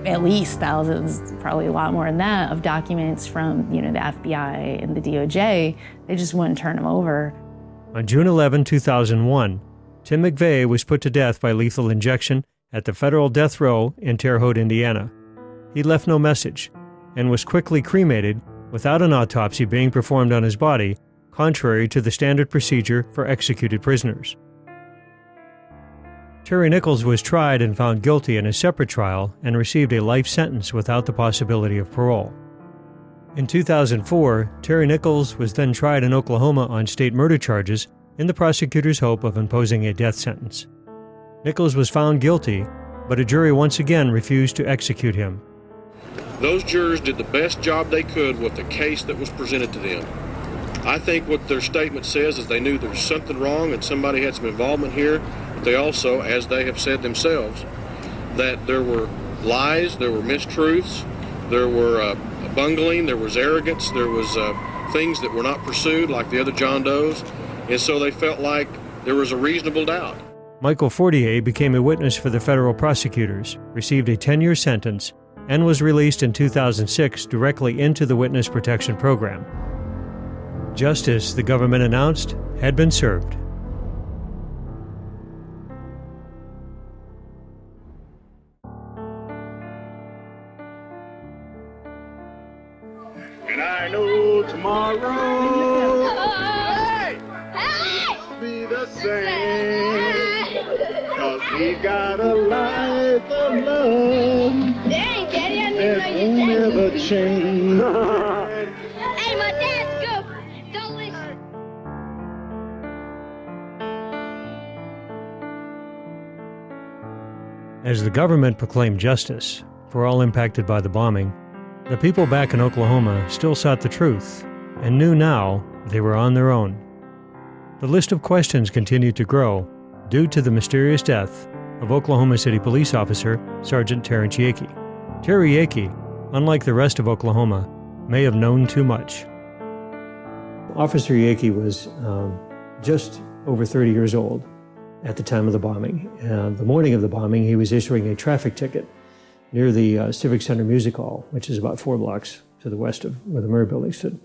at least thousands, probably a lot more than that, of documents from, the FBI and the DOJ. They just wouldn't turn them over. On June 11, 2001, Tim McVeigh was put to death by lethal injection at the federal death row in Terre Haute, Indiana. He left no message and was quickly cremated without an autopsy being performed on his body, contrary to the standard procedure for executed prisoners. Terry Nichols was tried and found guilty in a separate trial and received a life sentence without the possibility of parole. In 2004, Terry Nichols was then tried in Oklahoma on state murder charges in the prosecutor's hope of imposing a death sentence. Nichols was found guilty, but a jury once again refused to execute him. Those jurors did the best job they could with the case that was presented to them. I think what their statement says is they knew there was something wrong and somebody had some involvement here, but they also, as they have said themselves, that there were lies, there were mistruths, there were bungling, there was arrogance, there was things that were not pursued like the other John Does, and so they felt like there was a reasonable doubt. Michael Fortier became a witness for the federal prosecutors, received a 10-year sentence, and was released in 2006 directly into the Witness Protection Program. Justice, the government announced, had been served. And I know tomorrow will be the same, 'cause we got a life of love that won't never change. Hey, my dad's good. Don't listen. As the government proclaimed justice for all impacted by the bombing, the people back in Oklahoma still sought the truth and knew now they were on their own. The list of questions continued to grow due to the mysterious death of Oklahoma City police officer Sergeant Terrence Yakey. Terry Yakey, unlike the rest of Oklahoma, may have known too much. Officer Yakey was just over 30 years old at the time of the bombing. The morning of the bombing, he was issuing a traffic ticket near the Civic Center Music Hall, which is about 4 blocks to the west of where the Murrah building stood.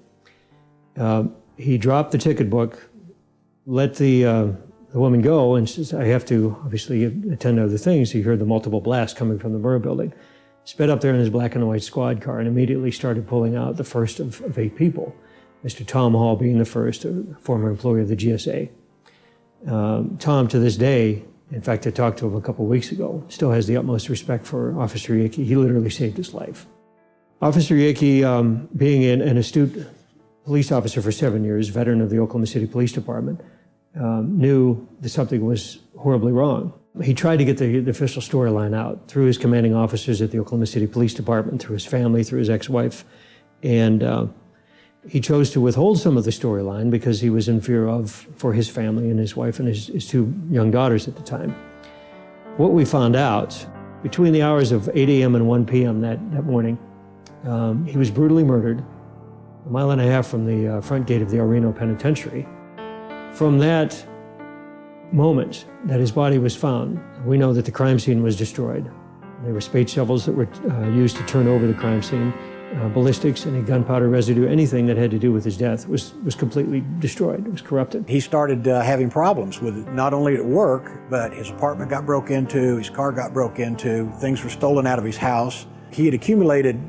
He dropped the ticket book, let the woman go, and says, I have to obviously attend to other things. He heard the multiple blasts coming from the Murrah building. Sped up there in his black and white squad car and immediately started pulling out the first of 8 people. Mr. Tom Hall being the first, a former employee of the GSA. Tom, to this day, in fact, I talked to him a couple weeks ago, still has the utmost respect for Officer Yakey. He literally saved his life. Officer Yakey, being an astute police officer for 7 years, veteran of the Oklahoma City Police Department, knew that something was horribly wrong. He tried to get the official storyline out through his commanding officers at the Oklahoma City Police Department, through his family, through his ex-wife, and he chose to withhold some of the storyline because he was in fear for his family and his wife and his 2 young daughters at the time. What we found out, between the hours of 8 a.m. and 1 p.m. that morning, he was brutally murdered 1.5 miles from the front gate of the El Reno Penitentiary. From that moment that his body was found, we know that the crime scene was destroyed. There were spade shovels that were used to turn over the crime scene. Ballistics, any gunpowder residue, anything that had to do with his death was completely destroyed. It was corrupted. He started having problems with it, not only at work, but his apartment got broke into, his car got broke into, things were stolen out of his house. He had accumulated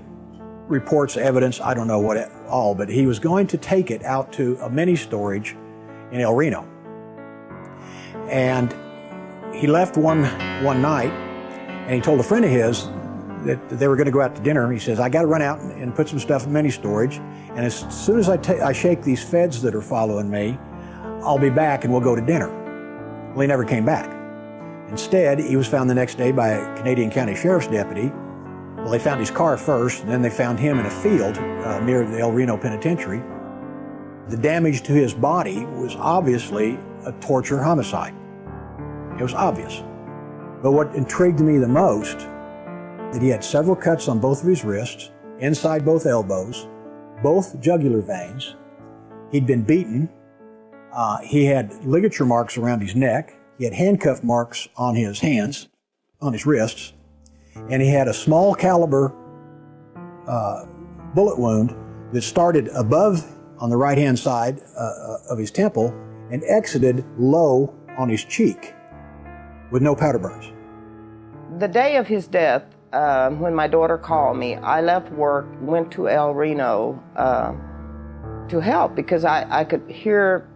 reports, evidence, I don't know what all, but he was going to take it out to a mini storage in El Reno. And he left one night, and he told a friend of his that they were going to go out to dinner. He says, I got to run out and put some stuff in mini storage, and as soon as I shake these feds that are following me, I'll be back and we'll go to dinner. Well, he never came back. Instead, he was found the next day by a Canadian County Sheriff's deputy. Well, they found his car first, and then they found him in a field near the El Reno Penitentiary. The damage to his body was obviously a torture homicide. It was obvious. But what intrigued me the most, that he had several cuts on both of his wrists, inside both elbows, both jugular veins. He'd been beaten. He had ligature marks around his neck. He had handcuff marks on his hands, on his wrists. And he had a small caliber bullet wound that started above on the right-hand side of his temple and exited low on his cheek with no powder burns. The day of his death, when my daughter called me, I left work, went to El Reno to help because I could hear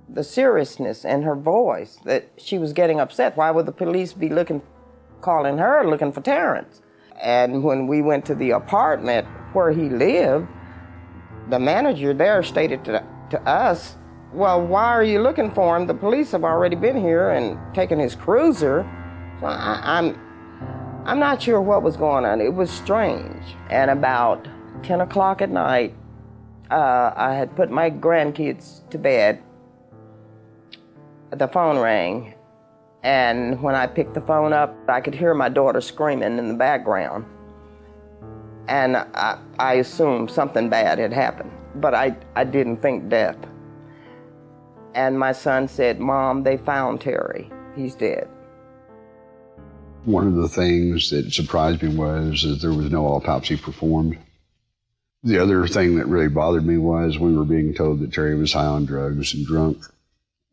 the seriousness in her voice, that she was getting upset. Why would the police be calling her looking for Terrence? And when we went to the apartment where he lived, the manager there stated to us, well, why are you looking for him? The police have already been here and taken his cruiser. So I'm not sure what was going on. It was strange. And about 10 o'clock at night, I had put my grandkids to bed. The phone rang, and when I picked the phone up, I could hear my daughter screaming in the background. And I assumed something bad had happened, but I didn't think death. And my son said, Mom, they found Terry. He's dead. One of the things that surprised me was that there was no autopsy performed. The other thing that really bothered me was we were being told that Terry was high on drugs and drunk.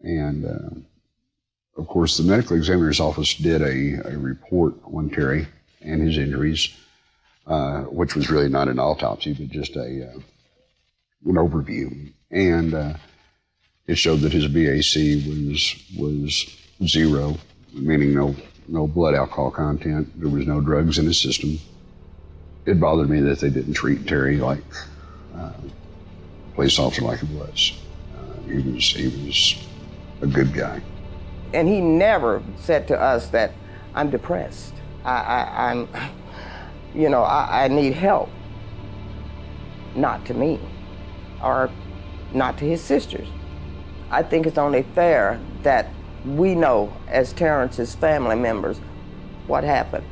And of course, the medical examiner's office did a report on Terry and his injuries, which was really not an autopsy, but just an overview. And it showed that his BAC was 0, meaning no blood alcohol content. There was no drugs in his system. It bothered me that they didn't treat Terry like a police officer like he was. He was a good guy. And he never said to us that I'm depressed. I need help. Not to me, or not to his sisters. I think it's only fair that we know, as Terrence's family members, what happened.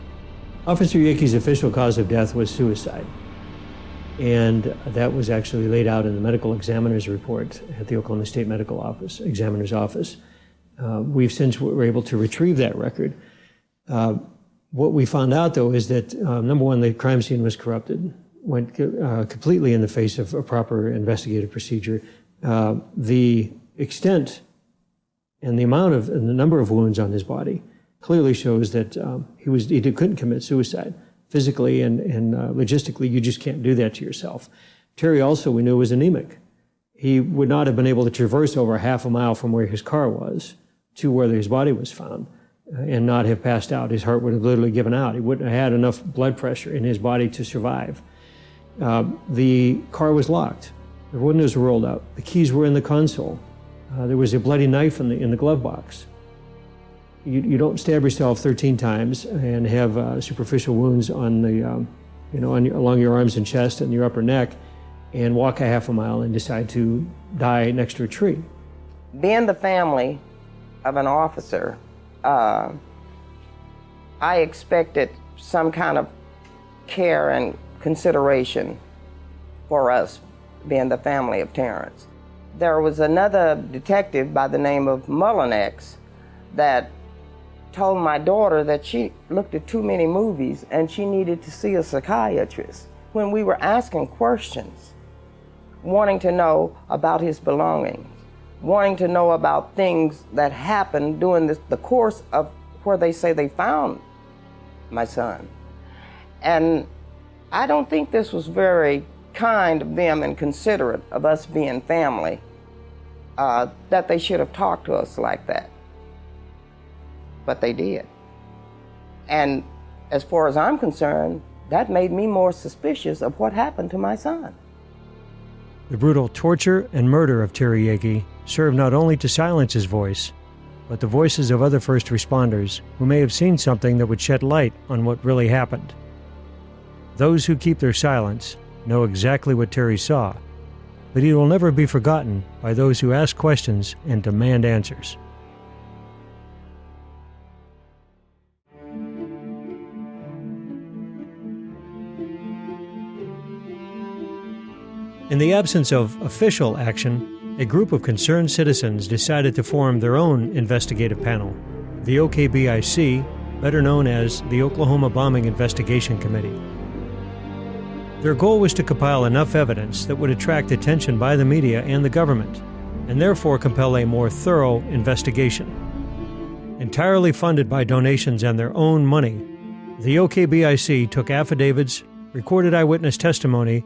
Officer Yickey's official cause of death was suicide. And that was actually laid out in the medical examiner's report at the Oklahoma State Medical Examiner's Office. We've since were able to retrieve that record. What we found out, though, is that, number one, the crime scene was corrupted, went completely in the face of a proper investigative procedure. The extent and the amount of and the number of wounds on his body clearly shows that he couldn't commit suicide. Physically and logistically, you just can't do that to yourself. Terry also, we knew, was anemic. He would not have been able to traverse over 1/2 mile from where his car was to where his body was found and not have passed out. His heart would have literally given out. He wouldn't have had enough blood pressure in his body to survive. The car was locked. The windows were rolled out. The keys were in the console. There was a bloody knife in the glove box. You don't stab yourself 13 times and have superficial wounds on the, along your arms and chest and your upper neck, and walk a half a mile and decide to die next to a tree. Being the family of an officer, I expected some kind of care and consideration for us, being the family of Terrence. There was another detective by the name of Mullinex that told my daughter that she looked at too many movies and she needed to see a psychiatrist. When we were asking questions, wanting to know about his belongings, wanting to know about things that happened during the course of where they say they found my son. And I don't think this was very kind of them and considerate of us being family, that they should have talked to us like that. But they did. And as far as I'm concerned, that made me more suspicious of what happened to my son. The brutal torture and murder of Terry Yeagy served not only to silence his voice, but the voices of other first responders who may have seen something that would shed light on what really happened. Those who keep their silence know exactly what Terry saw, but he will never be forgotten by those who ask questions and demand answers. In the absence of official action, a group of concerned citizens decided to form their own investigative panel, the OKBIC, better known as the Oklahoma Bombing Investigation Committee. Their goal was to compile enough evidence that would attract attention by the media and the government, and therefore compel a more thorough investigation. Entirely funded by donations and their own money, the OKBIC took affidavits, recorded eyewitness testimony,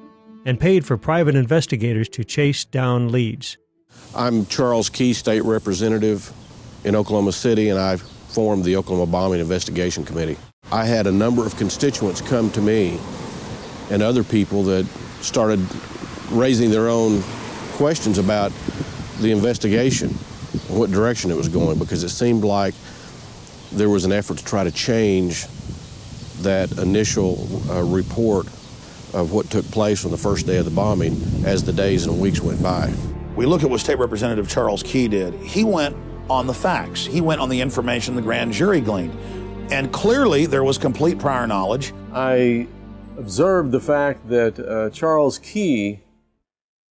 and paid for private investigators to chase down leads. I'm Charles Key, State Representative in Oklahoma City, and I formed the Oklahoma Bombing Investigation Committee. I had a number of constituents come to me and other people that started raising their own questions about the investigation and what direction it was going, because it seemed like there was an effort to try to change that initial report of what took place on the first day of the bombing as the days and weeks went by. We look at what State Representative Charles Key did. He went on the facts. He went on the information the grand jury gleaned. And clearly there was complete prior knowledge. I observed the fact that Charles Key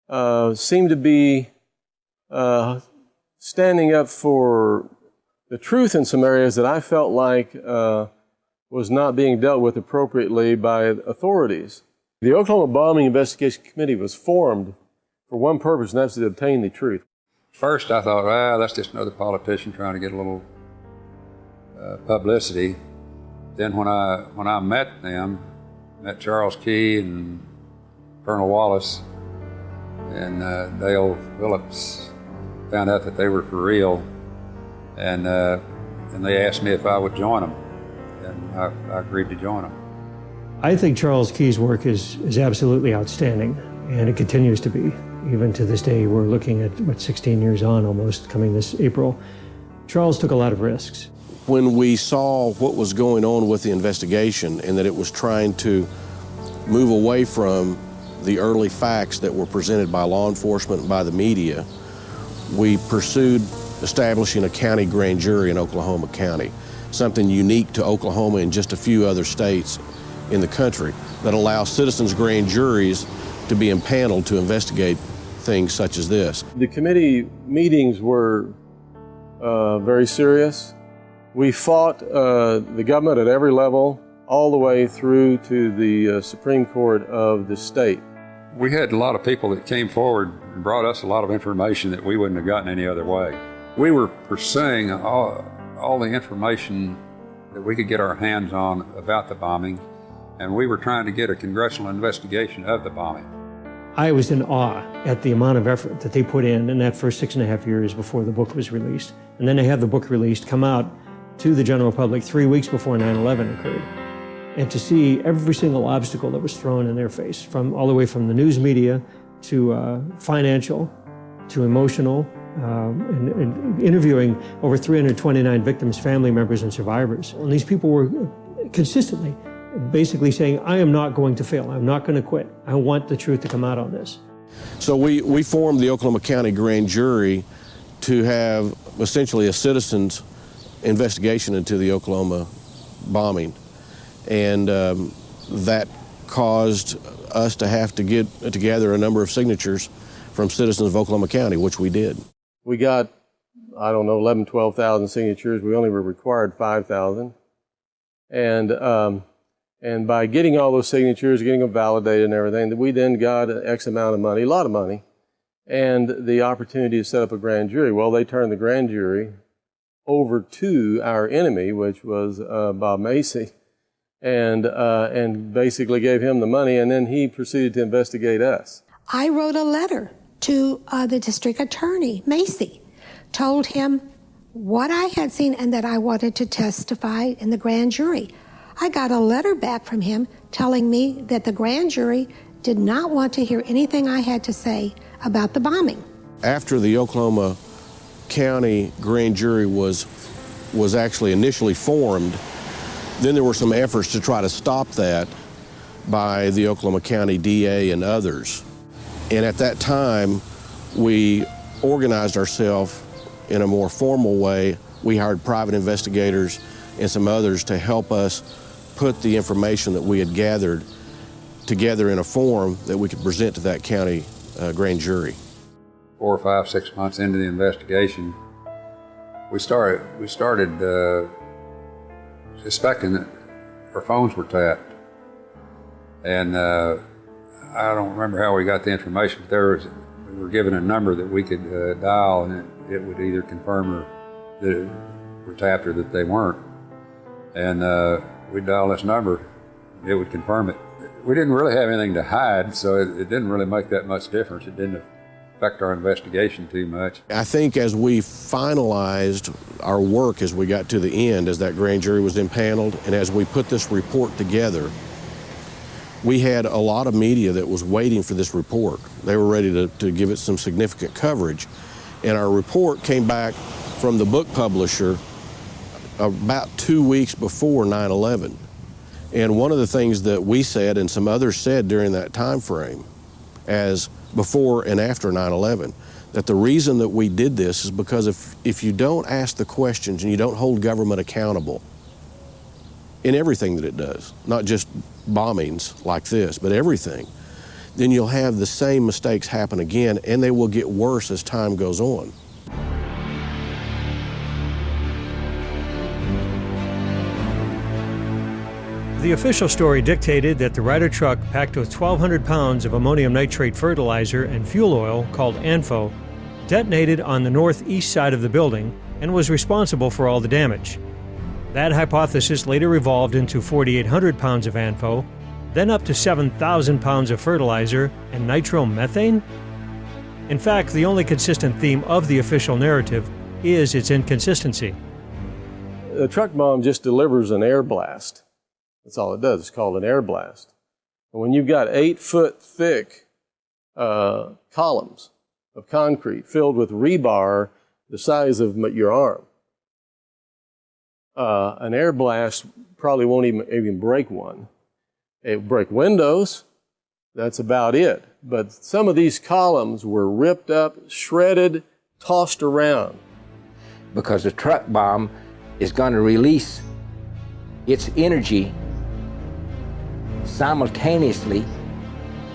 seemed to be standing up for the truth in some areas that I felt like was not being dealt with appropriately by authorities. The Oklahoma Bombing Investigation Committee was formed for one purpose, and that's to obtain the truth. First I thought, that's just another politician trying to get a little publicity. Then when I met Charles Key and Colonel Wallace and Dale Phillips, found out that they were for real, and they asked me if I would join them, and I agreed to join them. I think Charles Key's work is absolutely outstanding, and it continues to be. Even to this day, we're looking at, 16 years on almost, coming this April. Charles took a lot of risks. When we saw what was going on with the investigation and that it was trying to move away from the early facts that were presented by law enforcement and by the media, we pursued establishing a county grand jury in Oklahoma County, something unique to Oklahoma and just a few other states in the country that allows citizens' grand juries to be impaneled to investigate things such as this. The committee meetings were very serious. We fought the government at every level, all the way through to the Supreme Court of the state. We had a lot of people that came forward and brought us a lot of information that we wouldn't have gotten any other way. We were pursuing all the information that we could get our hands on about the bombing, and we were trying to get a congressional investigation of the bombing. I was in awe at the amount of effort that they put in that first 6.5 years before the book was released. And then to have the book released, come out to the general public 3 weeks before 9/11 occurred. And to see every single obstacle that was thrown in their face, all the way from the news media to financial to emotional, and interviewing over 329 victims, family members, and survivors. And these people were consistently basically saying, I am not going to fail. I'm not going to quit. I want the truth to come out on this. So we formed the Oklahoma County Grand Jury to have essentially a citizen's investigation into the Oklahoma bombing. And that caused us to have to get together a number of signatures from citizens of Oklahoma County, which we did. We got, 12,000 signatures. We only were required 5,000. And by getting all those signatures, getting them validated and everything, we then got an X amount of money, a lot of money, and the opportunity to set up a grand jury. Well, they turned the grand jury over to our enemy, which was Bob Macy, and basically gave him the money, and then he proceeded to investigate us. I wrote a letter to the district attorney, Macy, told him what I had seen and that I wanted to testify in the grand jury. I got a letter back from him telling me that the grand jury did not want to hear anything I had to say about the bombing. After the Oklahoma County Grand Jury was actually initially formed, then there were some efforts to try to stop that by the Oklahoma County DA and others. And at that time, we organized ourselves in a more formal way. We hired private investigators and some others to help us put the information that we had gathered together in a form that we could present to that county grand jury. 4 or 5, 6 months into the investigation, we started suspecting that our phones were tapped. And I don't remember how we got the information, but we were given a number that we could dial, and it would either confirm or that it were tapped or that they weren't. And we'd dial this number, it would confirm it. We didn't really have anything to hide, so it didn't really make that much difference. It didn't affect our investigation too much. I think as we finalized our work, as we got to the end, as that grand jury was impaneled, and as we put this report together, we had a lot of media that was waiting for this report. They were ready to give it some significant coverage. And our report came back from the book publisher about 2 weeks before 9/11. And one of the things that we said and some others said during that time frame, as before and after 9/11, that the reason that we did this is because if you don't ask the questions and you don't hold government accountable in everything that it does, not just bombings like this, but everything, then you'll have the same mistakes happen again, and they will get worse as time goes on. The official story dictated that the Ryder truck packed with 1,200 pounds of ammonium nitrate fertilizer and fuel oil, called ANFO, detonated on the northeast side of the building and was responsible for all the damage. That hypothesis later evolved into 4,800 pounds of ANFO, then up to 7,000 pounds of fertilizer and nitromethane? In fact, the only consistent theme of the official narrative is its inconsistency. A truck bomb just delivers an air blast. That's all it does. It's called an air blast. And when you've got 8-foot thick columns of concrete filled with rebar the size of your arm, an air blast probably won't even break one. It will break windows. That's about it. But some of these columns were ripped up, shredded, tossed around. Because the truck bomb is going to release its energy simultaneously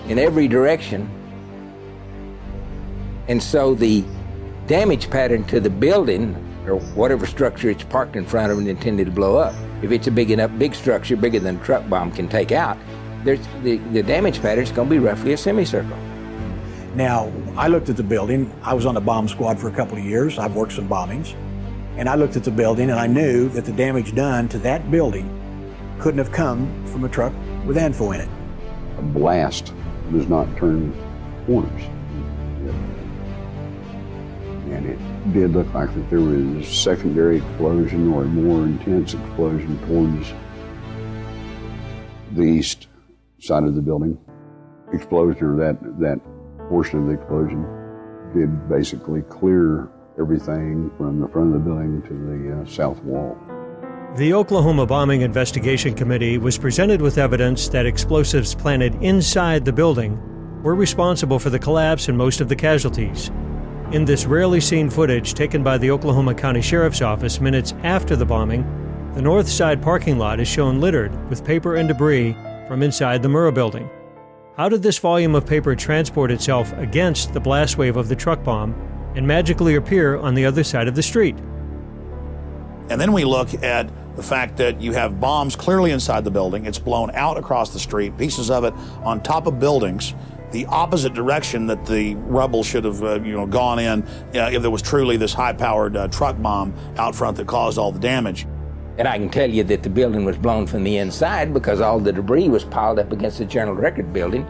in every direction. And so the damage pattern to the building or whatever structure it's parked in front of and intended to blow up, if it's a big structure, bigger than a truck bomb can take out, the damage pattern is going to be roughly a semicircle. Now, I looked at the building. I was on the bomb squad for a couple of years. I've worked some bombings. And I looked at the building and I knew that the damage done to that building couldn't have come from a truck with ANFO in it. A blast does not turn corners. And it did look like that there was a secondary explosion or a more intense explosion towards the east side of the building. Explosion or that portion of the explosion did basically clear everything from the front of the building to the south wall. The Oklahoma Bombing Investigation Committee was presented with evidence that explosives planted inside the building were responsible for the collapse and most of the casualties. In this rarely seen footage taken by the Oklahoma County Sheriff's Office minutes after the bombing, the north side parking lot is shown littered with paper and debris from inside the Murrah building. How did this volume of paper transport itself against the blast wave of the truck bomb and magically appear on the other side of the street? And then we look at the fact that you have bombs clearly inside the building. It's blown out across the street, pieces of it on top of buildings, the opposite direction that the rubble should have gone in if there was truly this high-powered truck bomb out front that caused all the damage. And I can tell you that the building was blown from the inside because all the debris was piled up against the Journal Record building,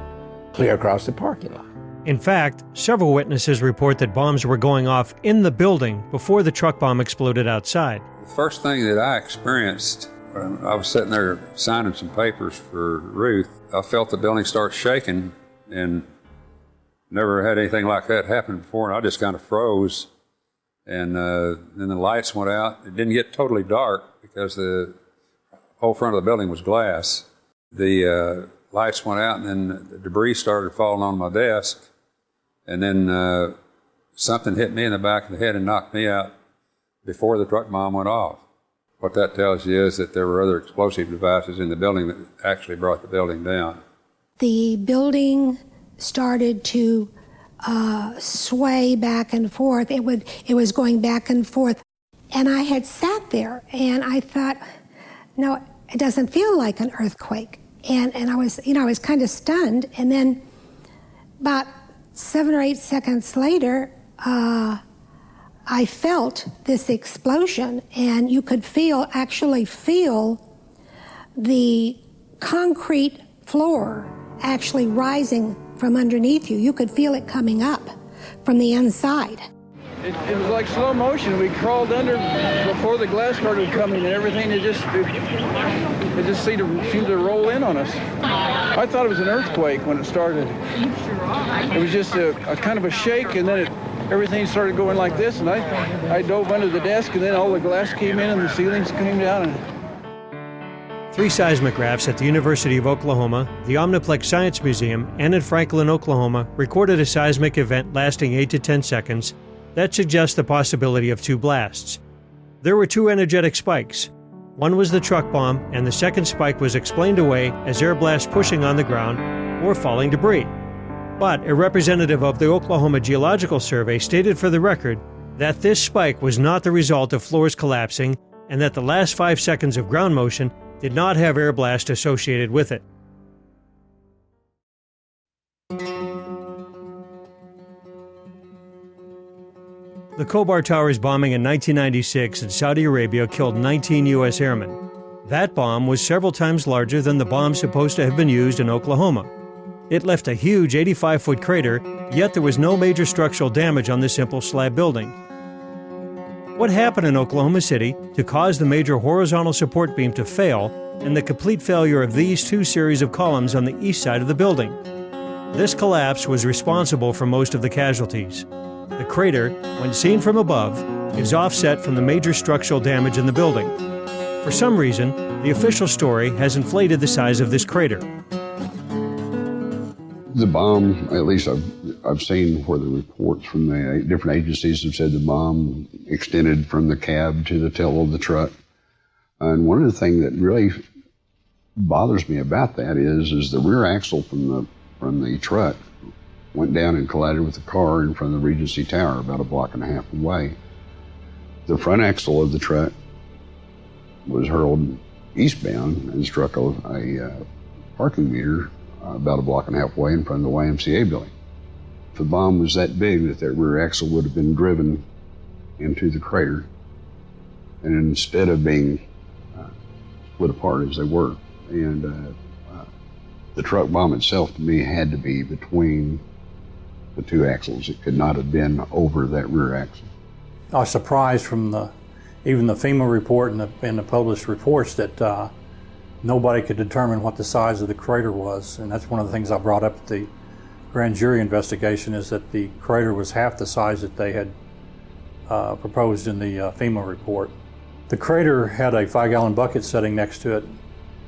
clear across the parking lot. In fact, several witnesses report that bombs were going off in the building before the truck bomb exploded outside. The first thing that I experienced when I was sitting there signing some papers for Ruth, I felt the building start shaking, and never had anything like that happen before, and I just kind of froze. And then the lights went out. It didn't get totally dark because the whole front of the building was glass. The lights went out, and then the debris started falling on my desk. And then something hit me in the back of the head and knocked me out before the truck bomb went off. What that tells you is that there were other explosive devices in the building that actually brought the building down. The building started to sway back and forth. It was going back and forth. And I had sat there and I thought, no, it doesn't feel like an earthquake. And I was kind of stunned. And then about 7 or 8 seconds later, I felt this explosion, and you could actually feel the concrete floor actually rising from underneath you. You could feel it coming up from the inside. It was like slow motion. We crawled under before the glass started coming, and everything it just seemed to roll in on us. I thought it was an earthquake when it started. It was just a kind of a shake, and then everything started going like this, and I dove under the desk, and then all the glass came in and the ceilings came down. 3 seismographs at the University of Oklahoma, the Omniplex Science Museum, and in Franklin, Oklahoma, recorded a seismic event lasting 8 to 10 seconds that suggests the possibility of 2 blasts. There were 2 energetic spikes. One was the truck bomb, and the second spike was explained away as air blast pushing on the ground or falling debris. But a representative of the Oklahoma Geological Survey stated for the record that this spike was not the result of floors collapsing and that the last 5 seconds of ground motion did not have air blast associated with it. The Khobar Towers bombing in 1996 in Saudi Arabia killed 19 U.S. airmen. That bomb was several times larger than the bomb supposed to have been used in Oklahoma. It left a huge 85-foot crater, yet there was no major structural damage on the simple slab building. What happened in Oklahoma City to cause the major horizontal support beam to fail and the complete failure of these 2 series of columns on the east side of the building? This collapse was responsible for most of the casualties. The crater, when seen from above, is offset from the major structural damage in the building. For some reason, the official story has inflated the size of this crater. The bomb, at least I've seen where the reports from the different agencies have said the bomb extended from the cab to the tail of the truck. And one of the things that really bothers me about that is the rear axle from the truck went down and collided with the car in front of the Regency Tower about 1.5 blocks away. The front axle of the truck was hurled eastbound and struck a parking meter about 1.5 blocks away in front of the YMCA building. If the bomb was that big, that rear axle would have been driven into the crater, and instead of being split apart as they were. And the truck bomb itself, to me, had to be between the 2 axles. It could not have been over that rear axle. I was surprised from even the FEMA report and the published reports that nobody could determine what the size of the crater was, and that's one of the things I brought up at the grand jury investigation is that the crater was half the size that they had proposed in the FEMA report. The crater had a 5-gallon bucket sitting next to it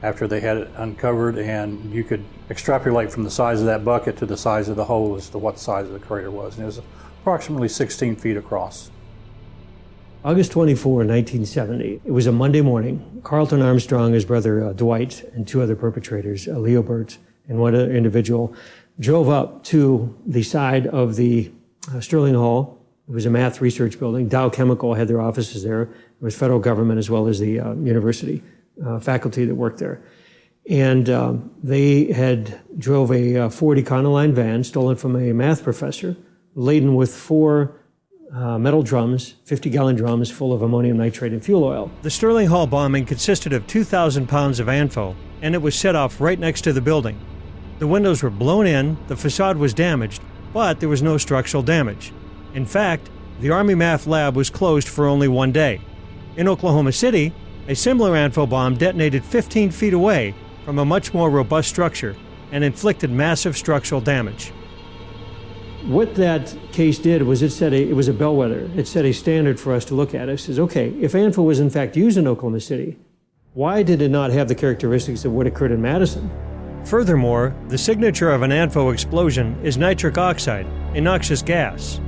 after they had it uncovered, and you could extrapolate from the size of that bucket to the size of the hole as to what size of the crater was. And it was approximately 16 feet across. August 24, 1970. It was a Monday morning. Carlton Armstrong, his brother Dwight, and 2 other perpetrators, Leo Burt and one other individual, drove up to the side of the Sterling Hall. It was a math research building. Dow Chemical had their offices there. It was federal government as well as the university faculty that worked there. And they had drove a Ford Econoline van stolen from a math professor, laden with 4 metal drums, 50-gallon drums full of ammonium nitrate and fuel oil. The Sterling Hall bombing consisted of 2,000 pounds of ANFO, and it was set off right next to the building. The windows were blown in, the facade was damaged, but there was no structural damage. In fact, the Army Math Lab was closed for only 1 day. In Oklahoma City, a similar ANFO bomb detonated 15 feet away from a much more robust structure and inflicted massive structural damage. What that case did was it was a bellwether. It set a standard for us to look at. It says, okay, if ANFO was in fact used in Oklahoma City, why did it not have the characteristics of what occurred in Madison? Furthermore, the signature of an ANFO explosion is nitric oxide, a noxious gas.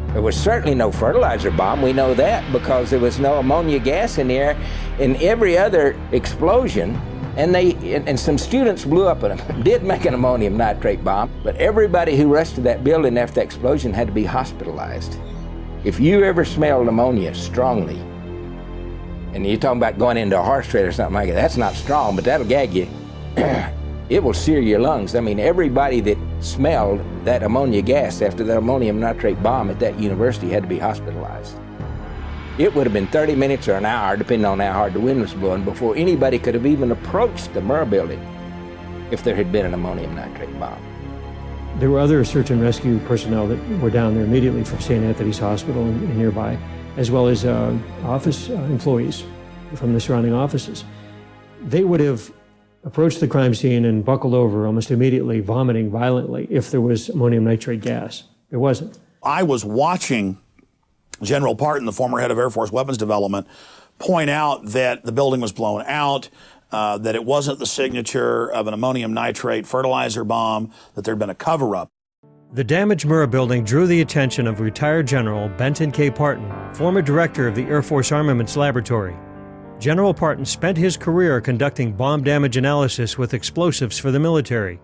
There was certainly no fertilizer bomb. We know that because there was no ammonia gas in the air. In every other explosion, and some students blew up and did make an ammonium nitrate bomb, but everybody who rushed to that building after the explosion had to be hospitalized. If you ever smelled ammonia strongly, and you're talking about going into a horse trade or something like that, that's not strong, but that'll gag you. It will sear your lungs. I mean, everybody that smelled that ammonia gas after the ammonium nitrate bomb at that university had to be hospitalized. It would have been 30 minutes or an hour, depending on how hard the wind was blowing, before anybody could have even approached the Murrah building if there had been an ammonium nitrate bomb. There were other search and rescue personnel that were down there immediately from St. Anthony's Hospital and nearby, as well as office employees from the surrounding offices. They would have approached the crime scene and buckled over almost immediately, vomiting violently if there was ammonium nitrate gas. There wasn't. I was watching General Parton, the former head of Air Force Weapons Development, point out that the building was blown out, that it wasn't the signature of an ammonium nitrate fertilizer bomb, that there'd been a cover-up. The damaged Murrah building drew the attention of retired General Benton K. Parton, former director of the Air Force Armaments Laboratory. General Parton spent his career conducting bomb damage analysis with explosives for the military.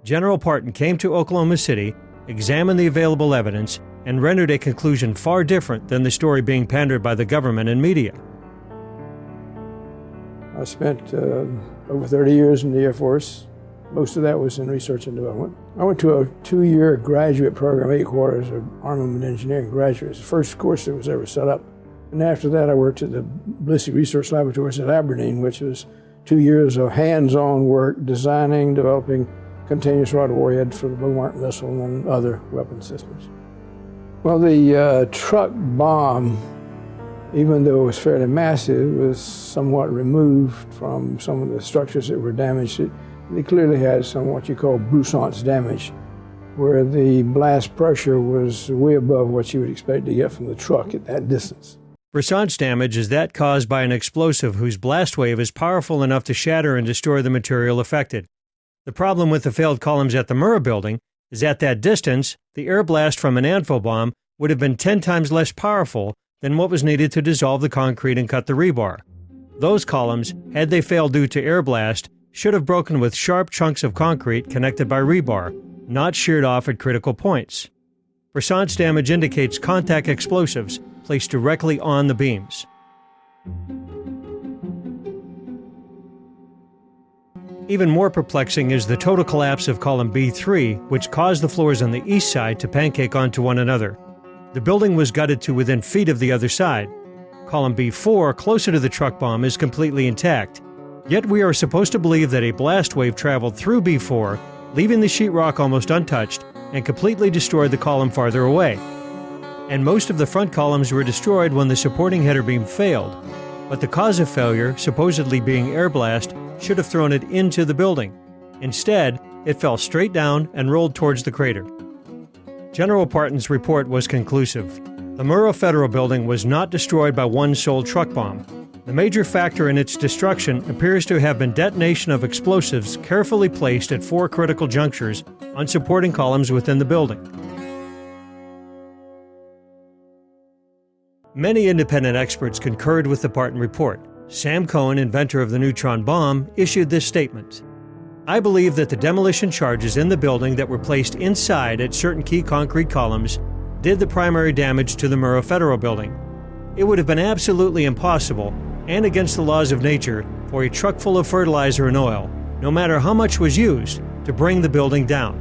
General Parton came to Oklahoma City, examined the available evidence, and rendered a conclusion far different than the story being pandered by the government and media. I spent over 30 years in the Air Force. Most of that was in research and development. I went to a 2-year graduate program, 8 quarters of armament engineering graduates, the first course that was ever set up. And after that, I worked at the Ballistic Research Laboratories at Aberdeen, which was 2 years of hands-on work designing, developing continuous rod warhead for the Beaumont missile and other weapon systems. Well, the truck bomb, even though it was fairly massive, was somewhat removed from some of the structures that were damaged. It clearly had some what you call Broussard's damage, where the blast pressure was way above what you would expect to get from the truck at that distance. Broussard's damage is that caused by an explosive whose blast wave is powerful enough to shatter and destroy the material affected. The problem with the failed columns at the Murrah building is at that distance, the air blast from an ANFO bomb would have been 10 times less powerful than what was needed to dissolve the concrete and cut the rebar. Those columns, had they failed due to air blast, should have broken with sharp chunks of concrete connected by rebar, not sheared off at critical points. Broussard's damage indicates contact explosives placed directly on the beams. Even more perplexing is the total collapse of column B3, which caused the floors on the east side to pancake onto one another. The building was gutted to within feet of the other side. Column B4, closer to the truck bomb, is completely intact. Yet we are supposed to believe that a blast wave traveled through B4, leaving the sheetrock almost untouched, and completely destroyed the column farther away. And most of the front columns were destroyed when the supporting header beam failed. But the cause of failure, supposedly being air blast, should have thrown it into the building. Instead, it fell straight down and rolled towards the crater. General Parton's report was conclusive. The Murrah Federal Building was not destroyed by one sole truck bomb. The major factor in its destruction appears to have been detonation of explosives carefully placed at 4 critical junctures on supporting columns within the building. Many independent experts concurred with the Parton report. Sam Cohen, inventor of the neutron bomb, issued this statement: "I believe that the demolition charges in the building that were placed inside at certain key concrete columns did the primary damage to the Murrah Federal Building. It would have been absolutely impossible and against the laws of nature for a truck full of fertilizer and oil, no matter how much was used, to bring the building down."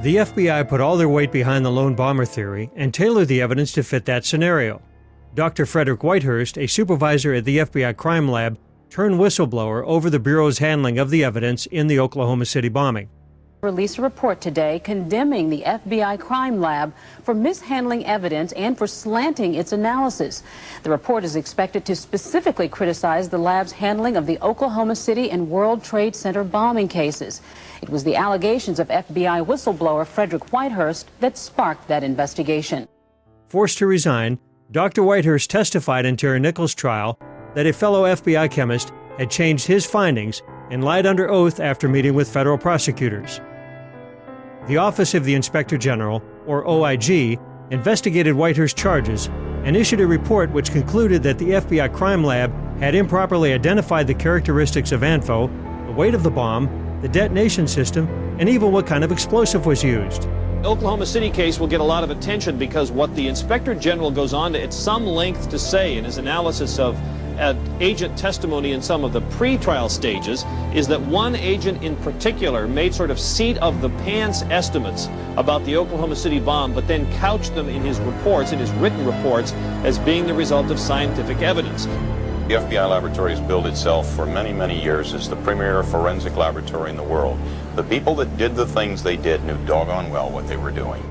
The FBI put all their weight behind the lone bomber theory and tailored the evidence to fit that scenario. Dr. Frederick Whitehurst, a supervisor at the FBI crime lab, turned whistleblower over the Bureau's handling of the evidence in the Oklahoma City bombing. Released a report today condemning the FBI crime lab for mishandling evidence and for slanting its analysis. The report is expected to specifically criticize the lab's handling of the Oklahoma City and World Trade Center bombing cases. It was the allegations of FBI whistleblower Frederick Whitehurst that sparked that investigation. Forced to resign, Dr. Whitehurst testified in Terry Nichols' trial that a fellow FBI chemist had changed his findings and lied under oath after meeting with federal prosecutors. The Office of the Inspector General, or OIG, investigated Whitehurst's charges and issued a report which concluded that the FBI crime lab had improperly identified the characteristics of ANFO, the weight of the bomb, the detonation system, and even what kind of explosive was used. The Oklahoma City case will get a lot of attention because what the Inspector General goes on to at some length to say in his analysis of agent testimony in some of the pre-trial stages is that one agent in particular made sort of seat of the pants estimates about the Oklahoma City bomb, but then couched them in his reports, in his written reports, as being the result of scientific evidence. The FBI laboratory has billed itself for many, many years as the premier forensic laboratory in the world. The people that did the things they did knew doggone well what they were doing.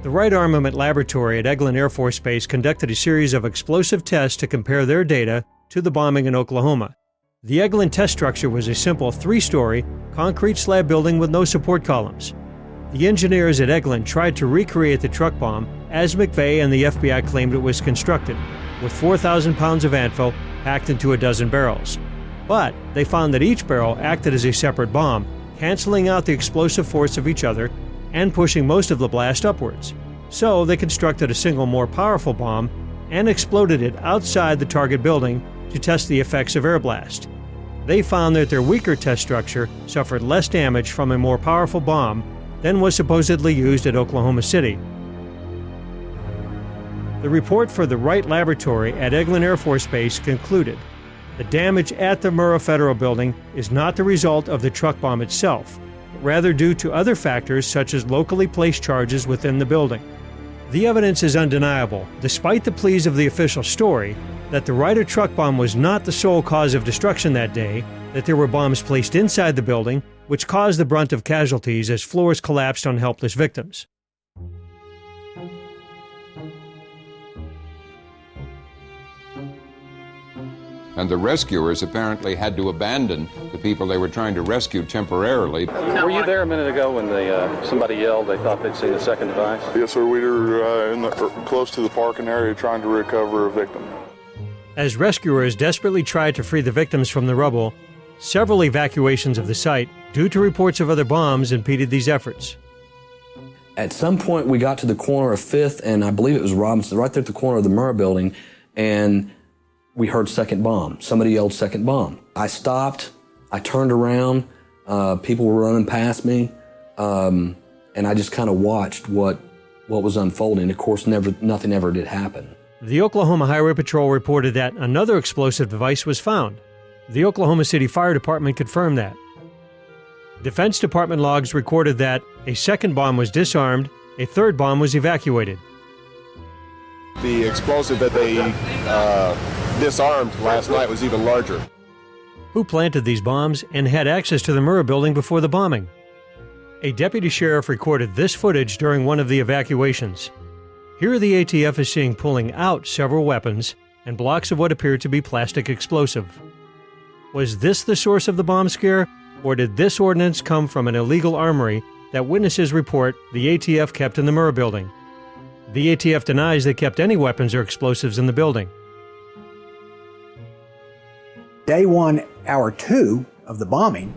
The Wright Armament Laboratory at Eglin Air Force Base conducted a series of explosive tests to compare their data to the bombing in Oklahoma. The Eglin test structure was a simple 3-story concrete slab building with no support columns. The engineers at Eglin tried to recreate the truck bomb as McVeigh and the FBI claimed it was constructed, with 4,000 pounds of ANFO packed into a dozen barrels. But they found that each barrel acted as a separate bomb, canceling out the explosive force of each other and pushing most of the blast upwards. So they constructed a single more powerful bomb and exploded it outside the target building to test the effects of air blast. They found that their weaker test structure suffered less damage from a more powerful bomb than was supposedly used at Oklahoma City. The report for the Wright Laboratory at Eglin Air Force Base concluded the damage at the Murrah Federal Building is not the result of the truck bomb itself, but rather due to other factors such as locally placed charges within the building. The evidence is undeniable, despite the pleas of the official story, that the Wright truck bomb was not the sole cause of destruction that day, that there were bombs placed inside the building, which caused the brunt of casualties as floors collapsed on helpless victims. And the rescuers apparently had to abandon the people they were trying to rescue temporarily. Were you there a minute ago when somebody yelled they thought they'd seen a second device? Yes, sir. We were close to the parking area trying to recover a victim. As rescuers desperately tried to free the victims from the rubble, several evacuations of the site, due to reports of other bombs, impeded these efforts. At some point, we got to the corner of 5th, and I believe it was Robinson, right there at the corner of the Murrah building, and we heard second bomb. Somebody yelled second bomb. I stopped, I turned around, people were running past me, and I just kind of watched what was unfolding. Of course, nothing ever did happen. The Oklahoma Highway Patrol reported that another explosive device was found. The Oklahoma City Fire Department confirmed that. Defense Department logs recorded that a second bomb was disarmed, a third bomb was evacuated. The explosive that they disarmed last night was even larger. Who planted these bombs and had access to the Murrah building before the bombing? A deputy sheriff recorded this footage during one of the evacuations. Here the ATF is seen pulling out several weapons and blocks of what appeared to be plastic explosive. Was this the source of the bomb scare, or did this ordnance come from an illegal armory that witnesses report the ATF kept in the Murrah building? The ATF denies they kept any weapons or explosives in the building. Day 1, hour 2 of the bombing,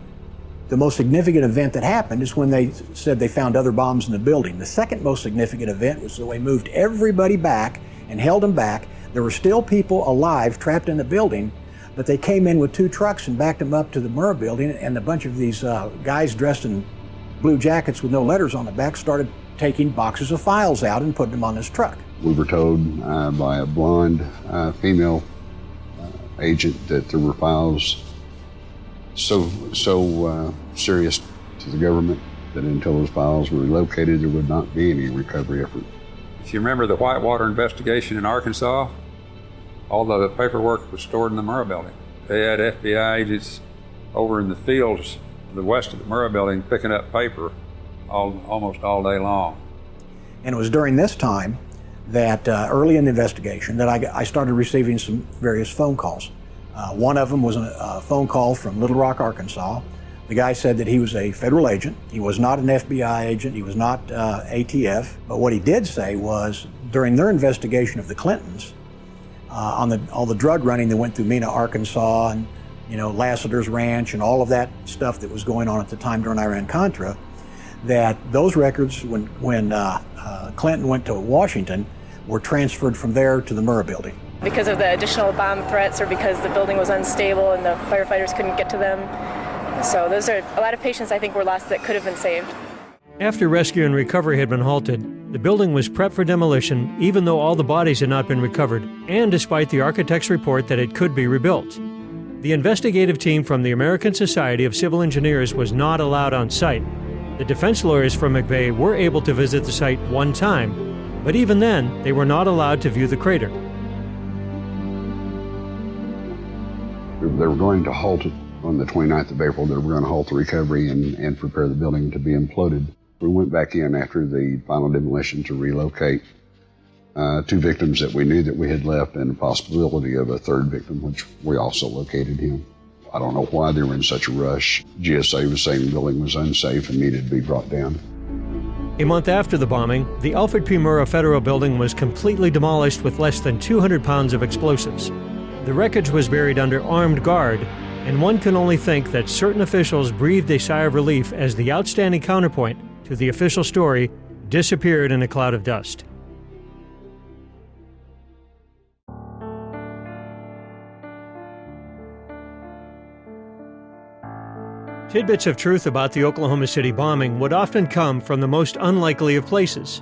the most significant event that happened is when they said they found other bombs in the building. The second most significant event was that they moved everybody back and held them back. There were still people alive trapped in the building, but they came in with 2 trucks and backed them up to the Murrah building, and a bunch of these guys dressed in blue jackets with no letters on the back started taking boxes of files out and putting them on this truck. We were told by a blonde female agent that there were files so serious to the government that until those files were relocated, there would not be any recovery effort. If you remember the Whitewater investigation in Arkansas, all the paperwork was stored in the Murrah building. They had FBI agents over in the fields to the west of the Murrah building picking up paper almost all day long. And it was during this time that early in the investigation that I started receiving some various phone calls. One of them was a phone call from Little Rock, Arkansas. The guy said that he was a federal agent. He was not an FBI agent. He was not ATF. But what he did say was during their investigation of the Clintons, on all the drug running that went through Mena, Arkansas, and Lassiter's Ranch and all of that stuff that was going on at the time during Iran-Contra, that those records, when Clinton went to Washington, were transferred from there to the Murrah building. Because of the additional bomb threats or because the building was unstable and the firefighters couldn't get to them. So those are a lot of patients I think were lost that could have been saved. After rescue and recovery had been halted, the building was prepped for demolition even though all the bodies had not been recovered, and despite the architect's report that it could be rebuilt. The investigative team from the American Society of Civil Engineers was not allowed on site. The defense lawyers from McVeigh were able to visit the site one time, but even then, they were not allowed to view the crater. They were going to halt it on the 29th of April. They were going to halt the recovery and prepare the building to be imploded. We went back in after the final demolition to relocate 2 victims that we knew that we had left and the possibility of a 3rd victim, which we also located him. I don't know why they were in such a rush. GSA was saying the building was unsafe and needed to be brought down. A month after the bombing, the Alfred P. Murrah Federal Building was completely demolished with less than 200 pounds of explosives. The wreckage was buried under armed guard, and one can only think that certain officials breathed a sigh of relief as the outstanding counterpoint to the official story disappeared in a cloud of dust. Tidbits of truth about the Oklahoma City bombing would often come from the most unlikely of places.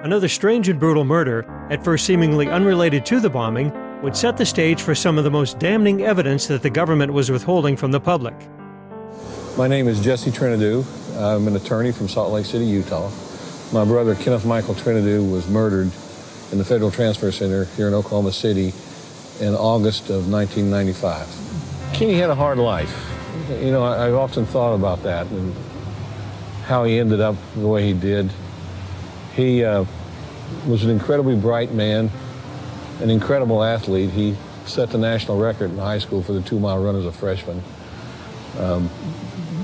Another strange and brutal murder, at first seemingly unrelated to the bombing, would set the stage for some of the most damning evidence that the government was withholding from the public. My name is Jesse Trinidou. I'm an attorney from Salt Lake City, Utah. My brother, Kenneth Michael Trinidou, was murdered in the Federal Transfer Center here in Oklahoma City in August of 1995. Kenny had a hard life. I've often thought about that and how he ended up the way he did. He was an incredibly bright man, an incredible athlete. He set the national record in high school for the 2-mile run as a freshman.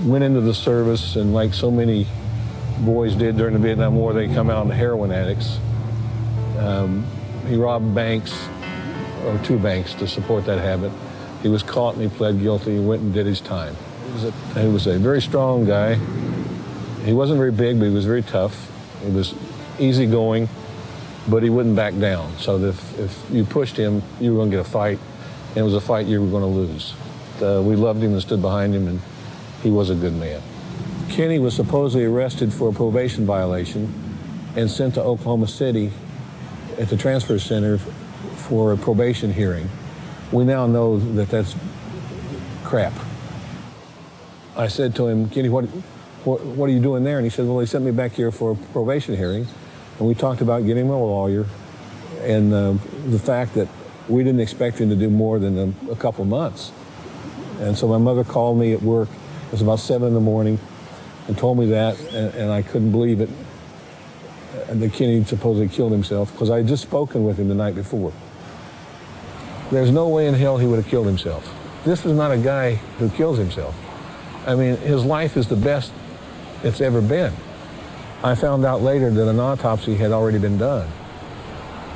Went into the service, and like so many boys did during the Vietnam War, they come out heroin addicts. He robbed banks, or 2 banks, to support that habit. He was caught and he pled guilty. He went and did his time. He was a very strong guy. He wasn't very big, but he was very tough. He was easygoing, but he wouldn't back down. So that if you pushed him, you were going to get a fight, and it was a fight you were going to lose. We loved him and stood behind him, and he was a good man. Kenny was supposedly arrested for a probation violation and sent to Oklahoma City at the transfer center for a probation hearing. We now know that that's crap. I said to him, Kenny, what are you doing there? And he said, well, they sent me back here for a probation hearing. And we talked about getting him a lawyer and the fact that we didn't expect him to do more than a couple months. And so my mother called me at work. It was about 7 in the morning and told me that, and I couldn't believe it. That Kenny supposedly killed himself because I had just spoken with him the night before. There's no way in hell he would have killed himself. This is not a guy who kills himself. I mean, his life is the best it's ever been. I found out later that an autopsy had already been done.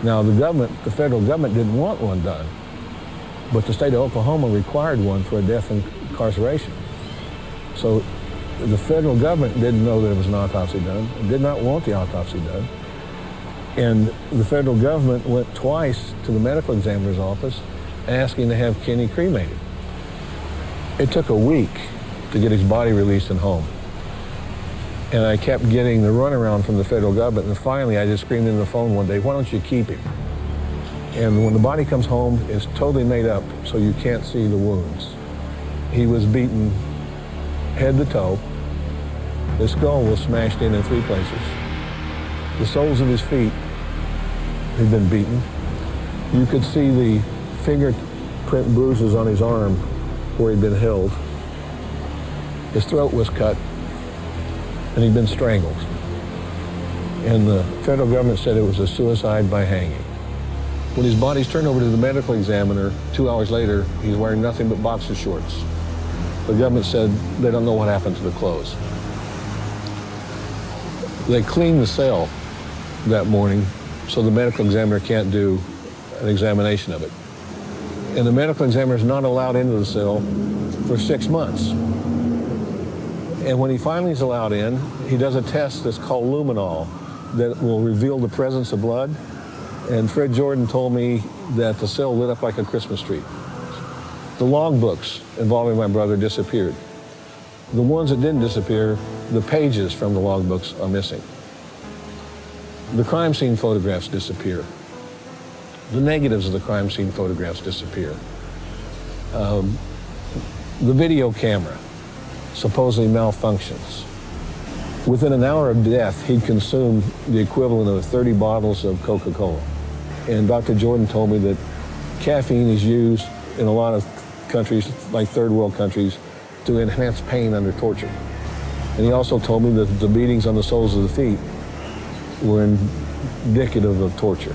Now, the federal government didn't want one done, but the state of Oklahoma required one for a death and incarceration. So the federal government didn't know that there was an autopsy done, and did not want the autopsy done. And the federal government went twice to the medical examiner's office asking to have Kenny cremated. It took a week to get his body released and home. And I kept getting the runaround from the federal government, and finally I just screamed in the phone one day, why don't you keep him? And when the body comes home, it's totally made up, so you can't see the wounds. He was beaten head to toe. His skull was smashed in 3 places. The soles of his feet had been beaten. You could see the fingerprint bruises on his arm where he'd been held. His throat was cut, and he'd been strangled. And the federal government said it was a suicide by hanging. When his body's turned over to the medical examiner, 2 hours later, he's wearing nothing but boxer shorts. The government said they don't know what happened to the clothes. They cleaned the cell that morning so the medical examiner can't do an examination of it. And the medical examiner is not allowed into the cell for 6 months. And when he finally is allowed in, he does a test that's called luminol that will reveal the presence of blood. And Fred Jordan told me that the cell lit up like a Christmas tree. The logbooks involving my brother disappeared. The ones that didn't disappear, the pages from the logbooks are missing. The crime scene photographs disappear. The negatives of the crime scene photographs disappear. The video camera supposedly malfunctions. Within an hour of death, he'd consumed the equivalent of 30 bottles of Coca-Cola. And Dr. Jordan told me that caffeine is used in a lot of countries, like third world countries, to enhance pain under torture. And he also told me that the beatings on the soles of the feet were indicative of torture.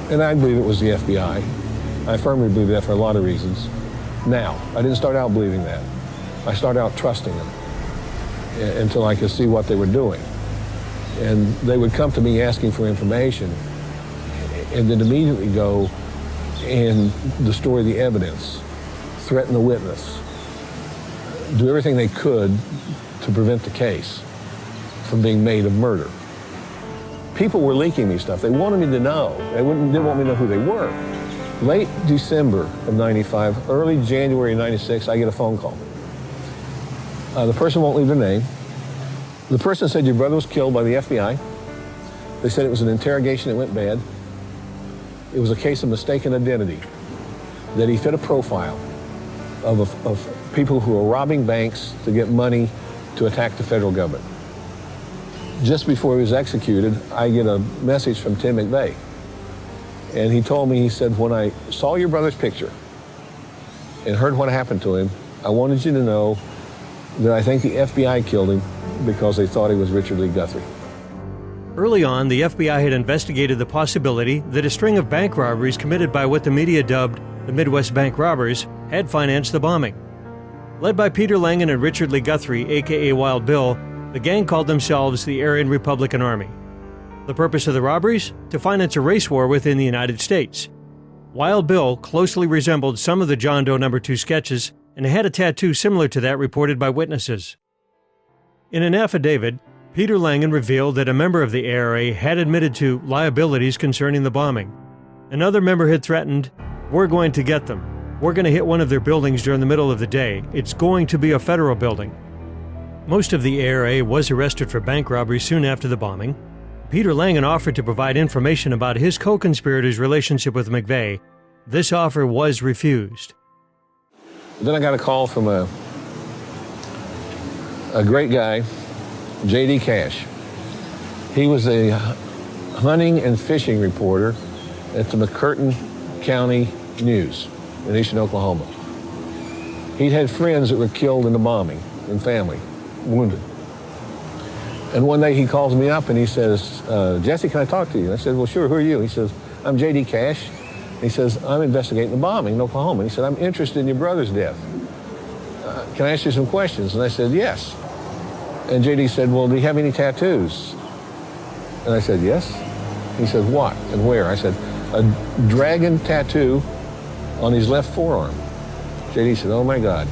And I believe it was the FBI. I firmly believe that for a lot of reasons. Now, I didn't start out believing that. I started out trusting them until I could see what they were doing. And they would come to me asking for information and then immediately go and destroy the evidence, threaten the witness, do everything they could to prevent the case from being made a murder. People were leaking me stuff. They wanted me to know. They didn't want me to know who they were. Late December of 95, early January of 96, I get a phone call. The person won't leave their name. The person said, your brother was killed by the FBI. They said it was an interrogation that went bad. It was a case of mistaken identity, that he fit a profile of people who were robbing banks to get money to attack the federal government. Just before he was executed, I get a message from Tim McVeigh. And he told me, he said, when I saw your brother's picture and heard what happened to him, I wanted you to know that I think the FBI killed him because they thought he was Richard Lee Guthrie. Early on, the FBI had investigated the possibility that a string of bank robberies committed by what the media dubbed the Midwest Bank Robbers had financed the bombing. Led by Peter Langan and Richard Lee Guthrie, a.k.a. Wild Bill, the gang called themselves the Aryan Republican Army. The purpose of the robberies? To finance a race war within the United States. Wild Bill closely resembled some of the John Doe No. 2 sketches and had a tattoo similar to that reported by witnesses. In an affidavit, Peter Langan revealed that a member of the ARA had admitted to liabilities concerning the bombing. Another member had threatened, "We're going to get them. We're going to hit one of their buildings during the middle of the day. It's going to be a federal building." Most of the ARA was arrested for bank robbery soon after the bombing. Peter Langan offered to provide information about his co-conspirators' relationship with McVeigh. This offer was refused. Then I got a call from a great guy, J.D. Cash. He was a hunting and fishing reporter at the McCurtain County News in eastern Oklahoma. He'd had friends that were killed in the bombing and family, wounded. And one day he calls me up and he says, "Jesse, can I talk to you?" And I said, "Well, sure, who are you?" He says, "I'm J.D. Cash. He says, I'm investigating the bombing in Oklahoma. He said, I'm interested in your brother's death. Can I ask you some questions? And I said, yes. And JD said, well, do you have any tattoos? And I said, yes. He said, what and where? I said, a dragon tattoo on his left forearm. JD said, oh my God.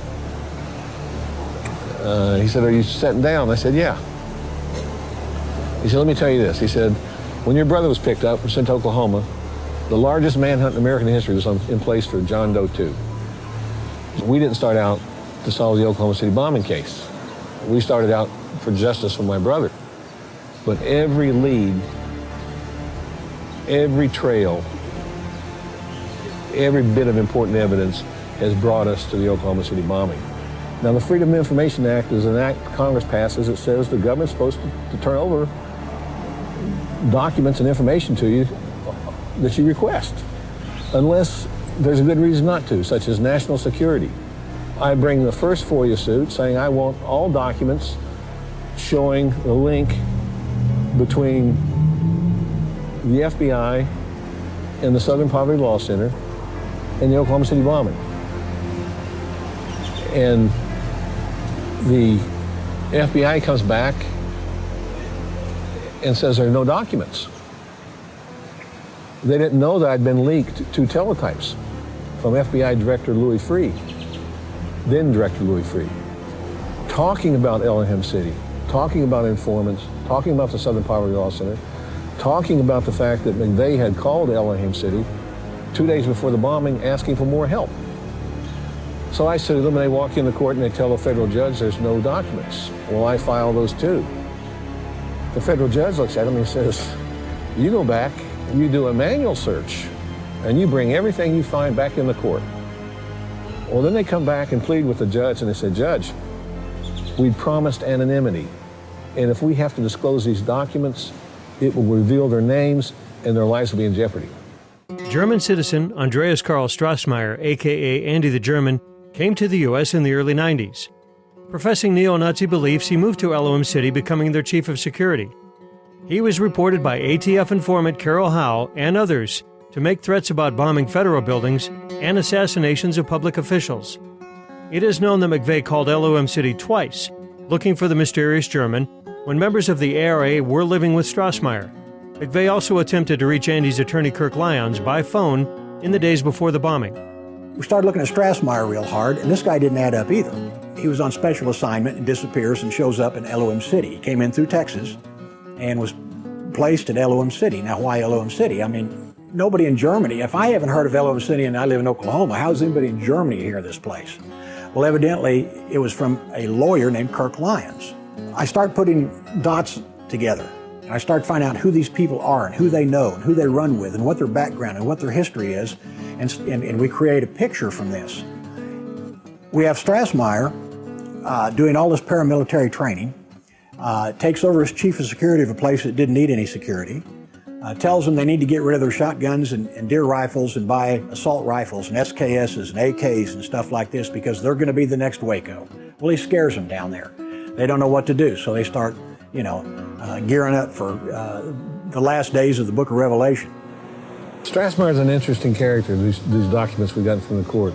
He said, are you sitting down? I said, yeah. He said, let me tell you this. He said, when your brother was picked up and sent to Oklahoma, the largest manhunt in American history was in place for John Doe 2. We didn't start out to solve the Oklahoma City bombing case. We started out for justice for my brother. But every lead, every trail, every bit of important evidence has brought us to the Oklahoma City bombing. Now, the Freedom of Information Act is an act Congress passes that says the government's supposed to turn over documents and information to you that you request, unless there's a good reason not to, such as national security. I bring the first FOIA suit saying I want all documents showing the link between the FBI and the Southern Poverty Law Center and the Oklahoma City bombing. And the FBI comes back and says there are no documents. They didn't know that I'd been leaked 2 teletypes from FBI Director Louis Freeh, then Director Louis Freeh, talking about Elohim City, talking about informants, talking about the Southern Poverty Law Center, talking about the fact that McVeigh had called Elohim City 2 days before the bombing asking for more help. So I sue them, and they walk into court and they tell the federal judge there's no documents. Well, I file those too. The federal judge looks at them and he says, you go back, you do a manual search, and you bring everything you find back in the court. Well, then they come back and plead with the judge, and they say, Judge, we promised anonymity, and if we have to disclose these documents, it will reveal their names and their lives will be in jeopardy. German citizen Andreas Karl Strassmeyer, a.k.a. Andy the German, came to the U.S. in the early 90s. Professing neo-Nazi beliefs, he moved to Elohim City, becoming their chief of security. He was reported by ATF informant Carol Howe and others to make threats about bombing federal buildings and assassinations of public officials. It is known that McVeigh called Elohim City twice, looking for the mysterious German, when members of the ARA were living with Strassmeyer. McVeigh also attempted to reach Andy's attorney Kirk Lyons by phone in the days before the bombing. We started looking at Strassmeyer real hard, and this guy didn't add up either. He was on special assignment and disappears and shows up in Elohim City. He came in through Texas and was placed at Elohim City. Now, why Elohim City? I mean, nobody in Germany, if I haven't heard of Elohim City and I live in Oklahoma, how does anybody in Germany hear of this place? Well, evidently, it was from a lawyer named Kirk Lyons. I start putting dots together. And I start finding out who these people are and who they know and who they run with and what their background and what their history is. And we create a picture from this. We have Strassmeyer doing all this paramilitary training, takes over as chief of security of a place that didn't need any security, tells them they need to get rid of their shotguns and deer rifles and buy assault rifles and SKSs and AKs and stuff like this because they're going to be the next Waco. Well, he scares them down there. They don't know what to do, so they start, gearing up for the last days of the book of Revelation. Strassmeyer is an interesting character, these documents we got from the court.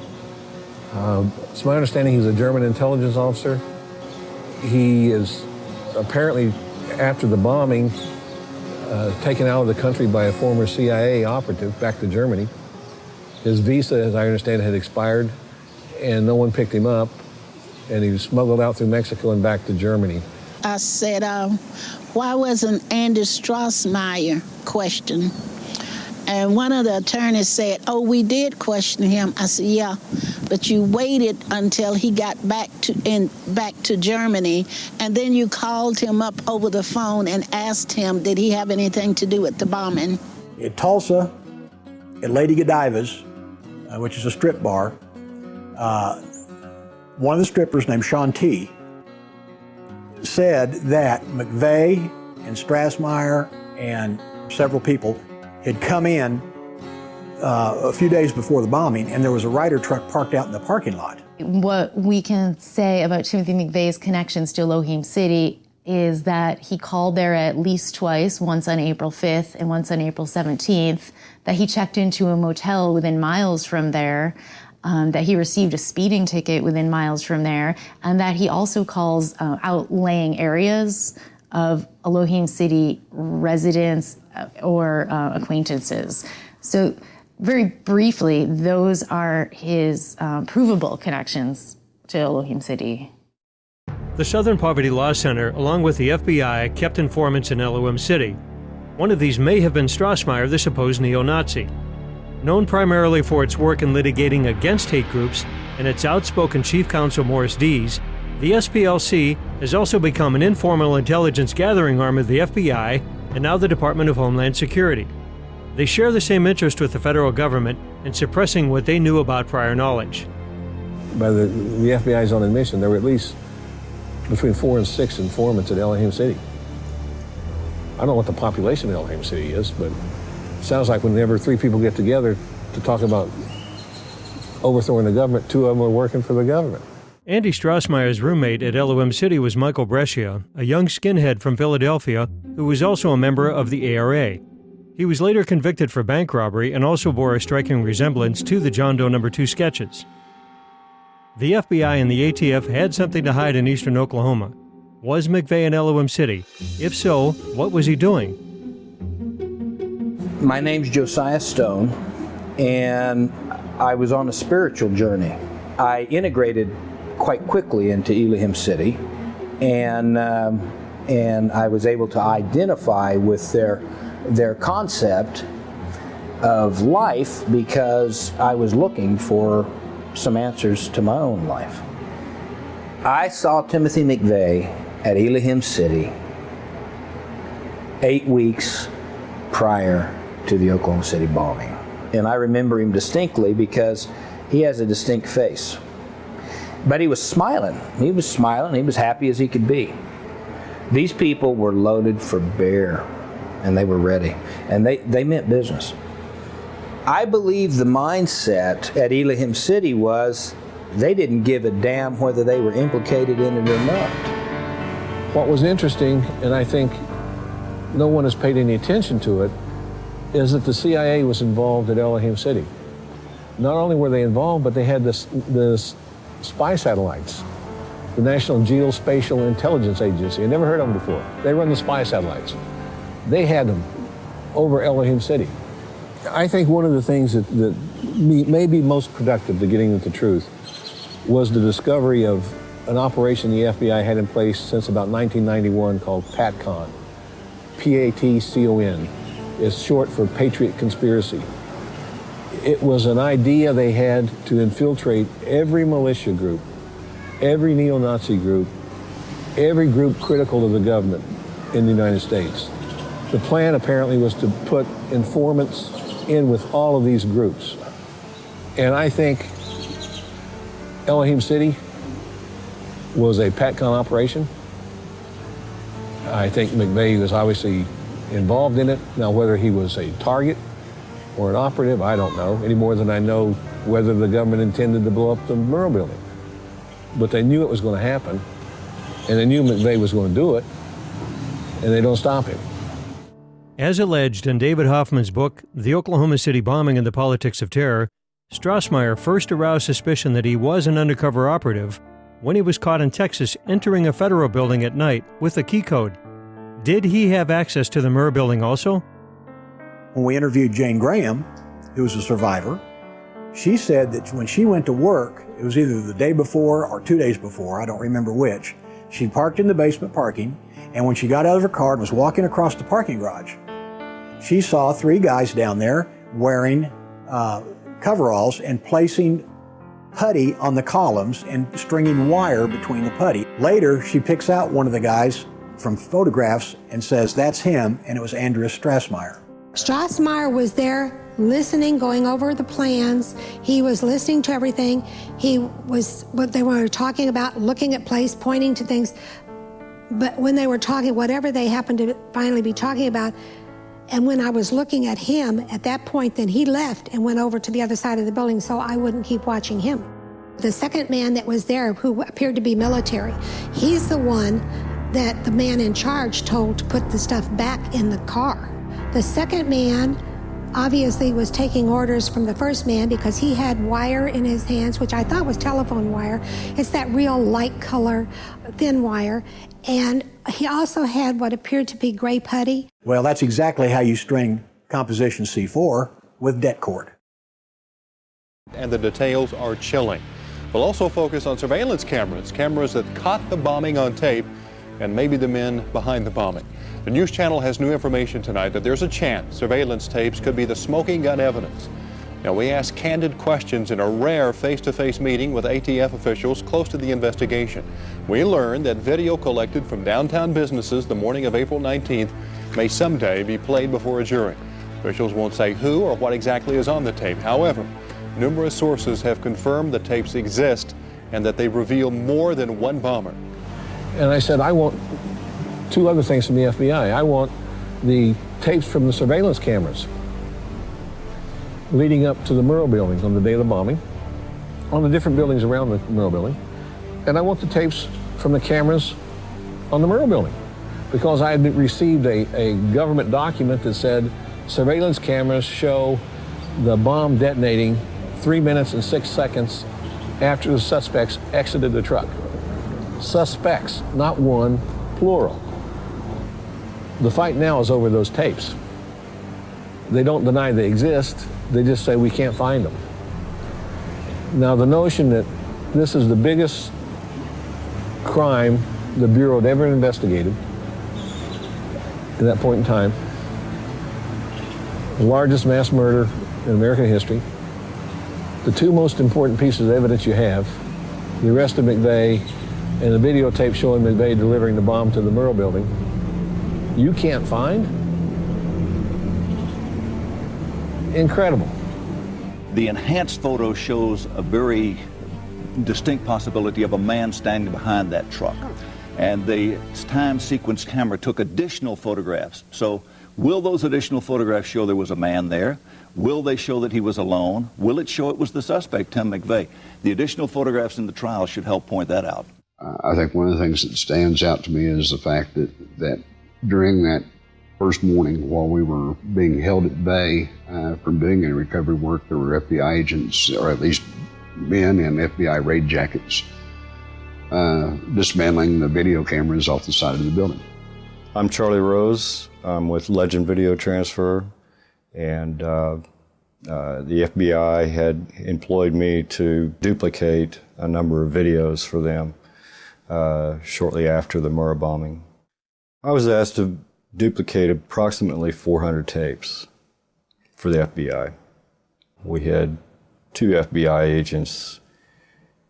It's my understanding he's a German intelligence officer. He is apparently, after the bombing, taken out of the country by a former CIA operative back to Germany. His visa, as I understand it, had expired, and no one picked him up, and he was smuggled out through Mexico and back to Germany. I said, why wasn't Andy Strassmeyer questioned? And one of the attorneys said, oh, we did question him. I said, yeah, but you waited until he got back to Germany, and then you called him up over the phone and asked him, did he have anything to do with the bombing? At Tulsa, at Lady Godiva's, which is a strip bar, one of the strippers named Shanti said that McVeigh and Strassmeyer and several people had come in a few days before the bombing, and there was a Ryder truck parked out in the parking lot. What we can say about Timothy McVeigh's connections to Elohim City is that he called there at least twice, once on April 5th and once on April 17th, that he checked into a motel within miles from there, that he received a speeding ticket within miles from there, and that he also calls outlying areas of Elohim City residents or acquaintances. So very briefly, those are his provable connections to Elohim City. The Southern Poverty Law Center, along with the FBI, kept informants in Elohim City. One of these may have been Strassmeyer, the supposed neo-Nazi. Known primarily for its work in litigating against hate groups and its outspoken chief counsel Morris Dees, the SPLC has also become an informal intelligence gathering arm of the FBI and now the Department of Homeland Security. They share the same interest with the federal government in suppressing what they knew about prior knowledge. By the FBI's own admission, there were at least between 4 and 6 informants at Elohim City. I don't know what the population of Elohim City is, but it sounds like whenever 3 people get together to talk about overthrowing the government, 2 of them are working for the government. Andy Strassmeyer's roommate at Elohim City was Michael Brescia, a young skinhead from Philadelphia who was also a member of the ARA. He was later convicted for bank robbery and also bore a striking resemblance to the John Doe No. 2 sketches. The FBI and the ATF had something to hide in eastern Oklahoma. Was McVeigh in Elohim City? If so, what was he doing? My name's Josiah Stone, and I was on a spiritual journey. I integrated quite quickly into Elohim City, and I was able to identify with their concept of life because I was looking for some answers to my own life. I saw Timothy McVeigh at Elohim City 8 weeks prior to the Oklahoma City bombing. And I remember him distinctly because he has a distinct face. But he was smiling. He was smiling. He was happy as he could be. These people were loaded for bear, and they were ready. And they meant business. I believe the mindset at Elohim City was they didn't give a damn whether they were implicated in it or not. What was interesting, and I think no one has paid any attention to it, is that the CIA was involved at Elohim City. Not only were they involved, but they had the spy satellites. The National Geospatial Intelligence Agency. I never heard of them before. They run the spy satellites. They had them over Elohim City. I think one of the things that may be most productive to getting at the truth was the discovery of an operation the FBI had in place since about 1991 called PATCON. P-A-T-C-O-N. It's short for Patriot Conspiracy. It was an idea they had to infiltrate every militia group, every neo-Nazi group, every group critical of the government in the United States. The plan apparently was to put informants in with all of these groups. And I think Elohim City was a PATCON operation. I think McVeigh was obviously involved in it. Now, whether he was a target or an operative, I don't know, any more than I know whether the government intended to blow up the Murrah building. But they knew it was going to happen, and they knew McVeigh was going to do it, and they don't stop him. As alleged in David Hoffman's book, The Oklahoma City Bombing and the Politics of Terror, Strassmeyer first aroused suspicion that he was an undercover operative when he was caught in Texas entering a federal building at night with a key code. Did he have access to the Murrah building also? When we interviewed Jane Graham, who was a survivor, she said that when she went to work, it was either the day before or 2 days before, I don't remember which, she parked in the basement parking, and when she got out of her car and was walking across the parking garage, she saw 3 guys down there wearing coveralls and placing putty on the columns and stringing wire between the putty. Later, she picks out one of the guys from photographs and says that's him, and it was Andreas Strassmeyer. Strassmeyer was there listening, going over the plans. He was listening to everything. He was, what they were talking about, looking at place, pointing to things. But when they were talking, whatever they happened to finally be talking about, and when I was looking at him, at that point, then he left and went over to the other side of the building so I wouldn't keep watching him. The second man that was there, who appeared to be military, he's the one that the man in charge told to put the stuff back in the car. The second man obviously was taking orders from the first man because he had wire in his hands, which I thought was telephone wire. It's that real light color, thin wire. And he also had what appeared to be gray putty. Well, that's exactly how you string composition C4 with det cord. And the details are chilling. We'll also focus on surveillance cameras that caught the bombing on tape and maybe the men behind the bombing. The News Channel has new information tonight that there's a chance surveillance tapes could be the smoking gun evidence. Now, we asked candid questions in a rare face-to-face meeting with ATF officials close to the investigation. We learned that video collected from downtown businesses the morning of April 19th may someday be played before a jury. Officials won't say who or what exactly is on the tape. However, numerous sources have confirmed the tapes exist and that they reveal more than one bomber. And I said, I want two other things from the FBI. I want the tapes from the surveillance cameras leading up to the Murrah buildings on the day of the bombing, on the different buildings around the Murrah building. And I want the tapes from the cameras on the Murrah building, because I had received a government document that said surveillance cameras show the bomb detonating 3 minutes and 6 seconds after the suspects exited the truck. Suspects, not one, plural. The fight now is over those tapes. They don't deny they exist, they just say we can't find them. Now, the notion that this is the biggest crime the Bureau had ever investigated at that point in time, the largest mass murder in American history, the two most important pieces of evidence you have, the arrest of McVeigh and the videotape showing McVeigh delivering the bomb to the Murrah building, you can't find? Incredible. The enhanced photo shows a very distinct possibility of a man standing behind that truck. And the time sequence camera took additional photographs. So will those additional photographs show there was a man there? Will they show that he was alone? Will it show it was the suspect, Tim McVeigh? The additional photographs in the trial should help point that out. I think one of the things that stands out to me is the fact that during that first morning, while we were being held at bay from doing any recovery work, there were FBI agents, or at least men in FBI raid jackets, dismantling the video cameras off the side of the building. I'm Charlie Rose. I'm with Legend Video Transfer, and the FBI had employed me to duplicate a number of videos for them shortly after the Murrah bombing. I was asked to duplicate approximately 400 tapes for the FBI. We had 2 FBI agents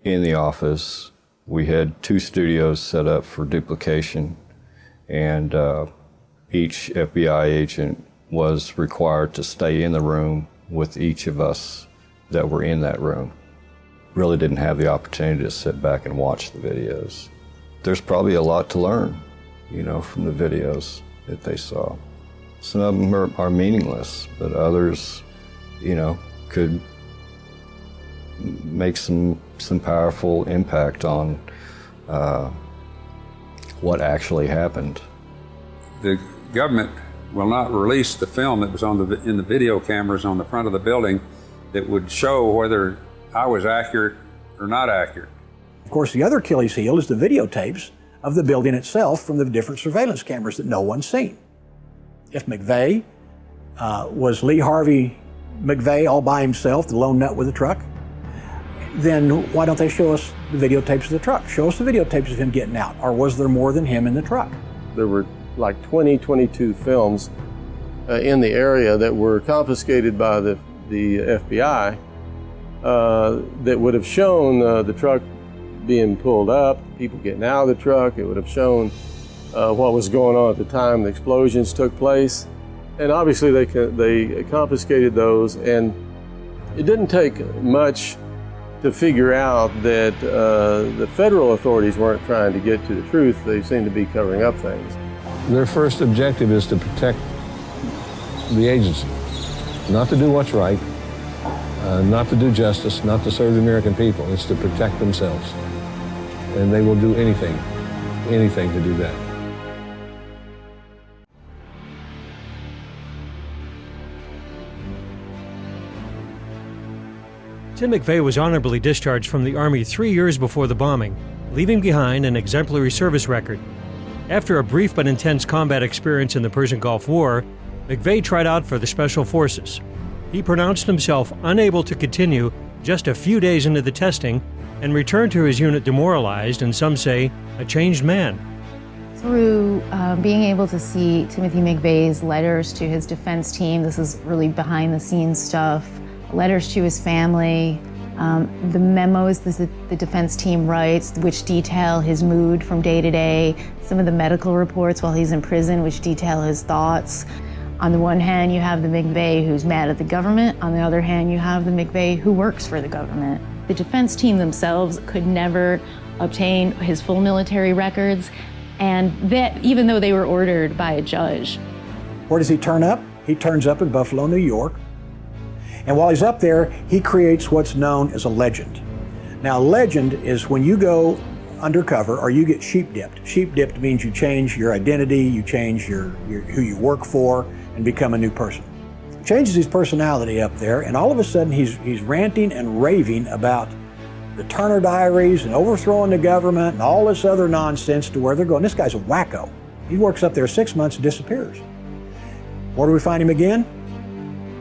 in the office. We had 2 studios set up for duplication, and each FBI agent was required to stay in the room with each of us that were in that room. Really didn't have the opportunity to sit back and watch the videos. There's probably a lot to learn, you know, from the videos that they saw. Some of them are meaningless, but others, you know, could make some powerful impact on what actually happened. The government will not release the film that was in the video cameras on the front of the building that would show whether I was accurate or not accurate. Of course, the other Achilles heel is the videotapes of the building itself from the different surveillance cameras that no one's seen. If McVeigh was Lee Harvey McVeigh all by himself, the lone nut with the truck, then why don't they show us the videotapes of the truck? Show us the videotapes of him getting out. Or was there more than him in the truck? There were like 22 films in the area that were confiscated by the FBI that would have shown the truck being pulled up, people getting out of the truck. It would have shown what was going on at the time the explosions took place. And obviously they confiscated those, and it didn't take much to figure out that the federal authorities weren't trying to get to the truth. They seemed to be covering up things. Their first objective is to protect the agency, not to do what's right, not to do justice, not to serve the American people. It's to protect themselves. And they will do anything to do that. Tim McVeigh was honorably discharged from the Army 3 years before the bombing, leaving behind an exemplary service record. After a brief but intense combat experience in the Persian Gulf War, McVeigh tried out for the Special Forces. He pronounced himself unable to continue just a few days into the testing and returned to his unit demoralized and, some say, a changed man. Through being able to see Timothy McVeigh's letters to his defense team, this is really behind-the-scenes stuff, letters to his family, the memos that the defense team writes, which detail his mood from day to day, some of the medical reports while he's in prison, which detail his thoughts. On the one hand, you have the McVeigh who's mad at the government. On the other hand, you have the McVeigh who works for the government. The defense team themselves could never obtain his full military records, and that even though they were ordered by a judge. Where does he turn up? He turns up in Buffalo, New York. And while he's up there, he creates what's known as a legend. Now, a legend is when you go undercover or you get sheep dipped. Sheep dipped means you change your identity, you change who you work for, and become a new person. Changes his personality up there, and all of a sudden he's ranting and raving about the Turner Diaries and overthrowing the government and all this other nonsense to where they're going, this guy's a wacko. He works up there 6 months and disappears. Where do we find him again?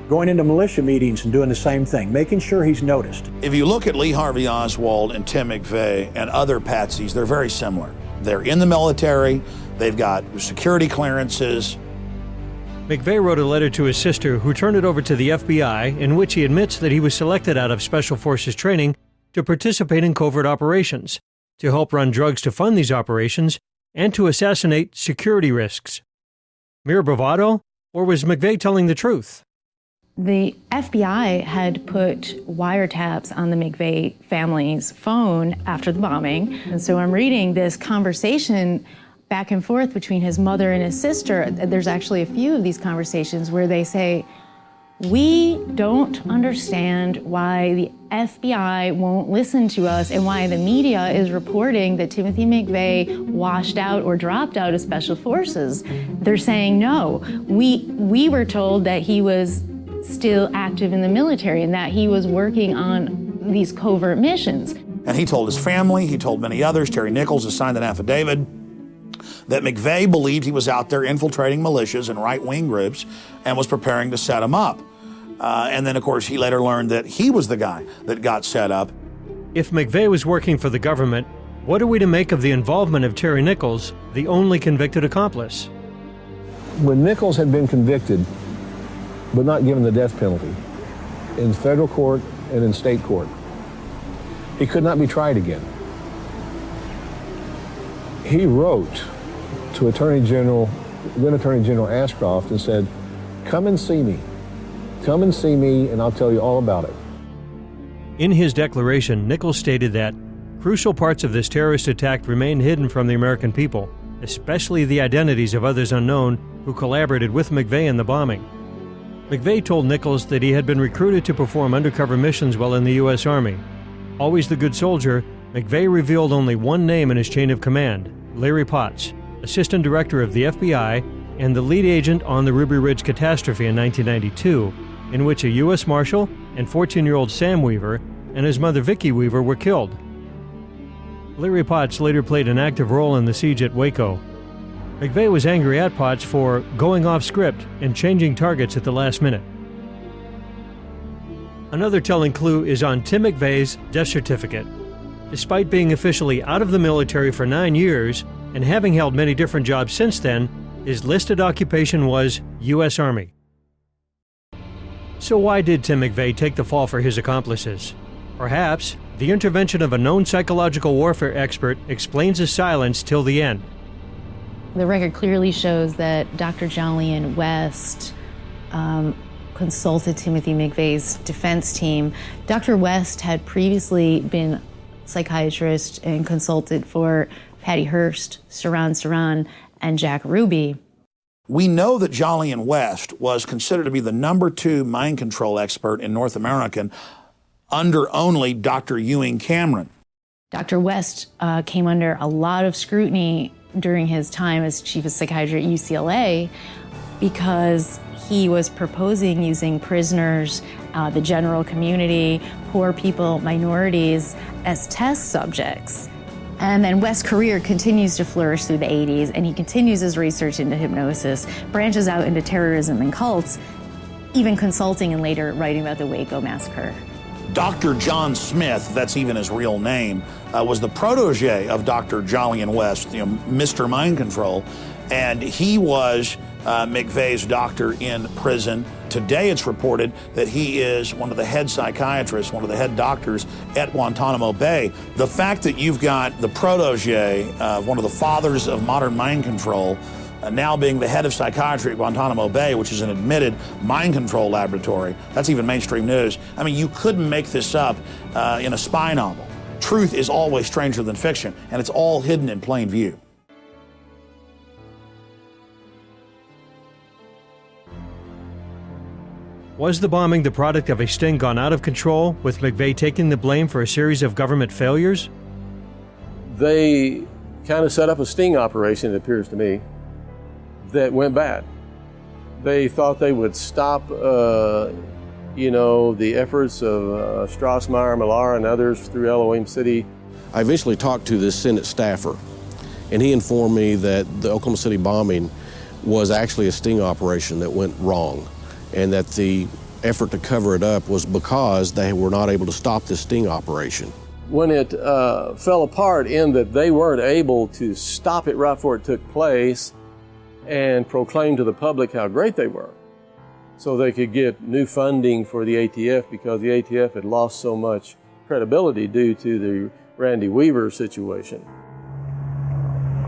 Going into militia meetings and doing the same thing, making sure he's noticed. If you look at Lee Harvey Oswald and Tim McVeigh and other patsies, they're very similar. They're in the military, they've got security clearances. McVeigh wrote a letter to his sister, who turned it over to the FBI, in which he admits that he was selected out of Special Forces training to participate in covert operations, to help run drugs to fund these operations, and to assassinate security risks. Mere bravado, or was McVeigh telling the truth? The FBI had put wiretaps on the McVeigh family's phone after the bombing. And so I'm reading this conversation back and forth between his mother and his sister. There's actually a few of these conversations where they say, we don't understand why the FBI won't listen to us and why the media is reporting that Timothy McVeigh washed out or dropped out of Special Forces. They're saying, no, we were told that he was still active in the military and that he was working on these covert missions. And he told his family, he told many others, Terry Nichols has signed an affidavit, that McVeigh believed he was out there infiltrating militias and right-wing groups and was preparing to set them up. And then, of course, he later learned that he was the guy that got set up. If McVeigh was working for the government, what are we to make of the involvement of Terry Nichols, the only convicted accomplice? When Nichols had been convicted, but not given the death penalty, in federal court and in state court, he could not be tried again. He wrote to then Attorney General Ashcroft and said, come and see me. Come and see me and I'll tell you all about it. In his declaration, Nichols stated that crucial parts of this terrorist attack remain hidden from the American people, especially the identities of others unknown who collaborated with McVeigh in the bombing. McVeigh told Nichols that he had been recruited to perform undercover missions while in the U.S. Army. Always the good soldier, McVeigh revealed only one name in his chain of command, Larry Potts, Assistant Director of the FBI and the lead agent on the Ruby Ridge catastrophe in 1992, in which a U.S. Marshal and 14-year-old Sam Weaver and his mother Vicki Weaver were killed. Larry Potts later played an active role in the siege at Waco. McVeigh was angry at Potts for going off script and changing targets at the last minute. Another telling clue is on Tim McVeigh's death certificate. Despite being officially out of the military for 9 years and having held many different jobs since then, his listed occupation was U.S. Army. So why did Tim McVeigh take the fall for his accomplices? Perhaps the intervention of a known psychological warfare expert explains his silence till the end. The record clearly shows that Dr. Jolyon West consulted Timothy McVeigh's defense team. Dr. West had previously been a psychiatrist and consulted for Patty Hearst, Saran, and Jack Ruby. We know that Jolyon West was considered to be the #2 mind control expert in North America under only Dr. Ewing Cameron. Dr. West came under a lot of scrutiny during his time as chief of psychiatry at UCLA because he was proposing using prisoners, the general community, poor people, minorities as test subjects. And then Wes' career continues to flourish through the 80s, and he continues his research into hypnosis, branches out into terrorism and cults, even consulting and later writing about the Waco massacre. Dr. John Smith, that's even his real name, was the protege of Dr. Jolyon West, Mr. Mind Control, and he was McVeigh's doctor in prison. Today it's reported that he is one of the head psychiatrists, one of the head doctors at Guantanamo Bay. The fact that you've got the protege of one of the fathers of modern mind control now being the head of psychiatry at Guantanamo Bay, which is an admitted mind control laboratory, that's even mainstream news. I mean, you couldn't make this up in a spy novel. Truth is always stranger than fiction, and it's all hidden in plain view. Was the bombing the product of a sting gone out of control, with McVeigh taking the blame for a series of government failures? They kind of set up a sting operation, it appears to me, that went bad. They thought they would stop, the efforts of Strassmeyer, Millar, and others through Elohim City. I eventually talked to the Senate staffer, and he informed me that the Oklahoma City bombing was actually a sting operation that went wrong, and that the effort to cover it up was because they were not able to stop this sting operation. When it fell apart in that they weren't able to stop it right before it took place and proclaim to the public how great they were, so they could get new funding for the ATF, because the ATF had lost so much credibility due to the Randy Weaver situation.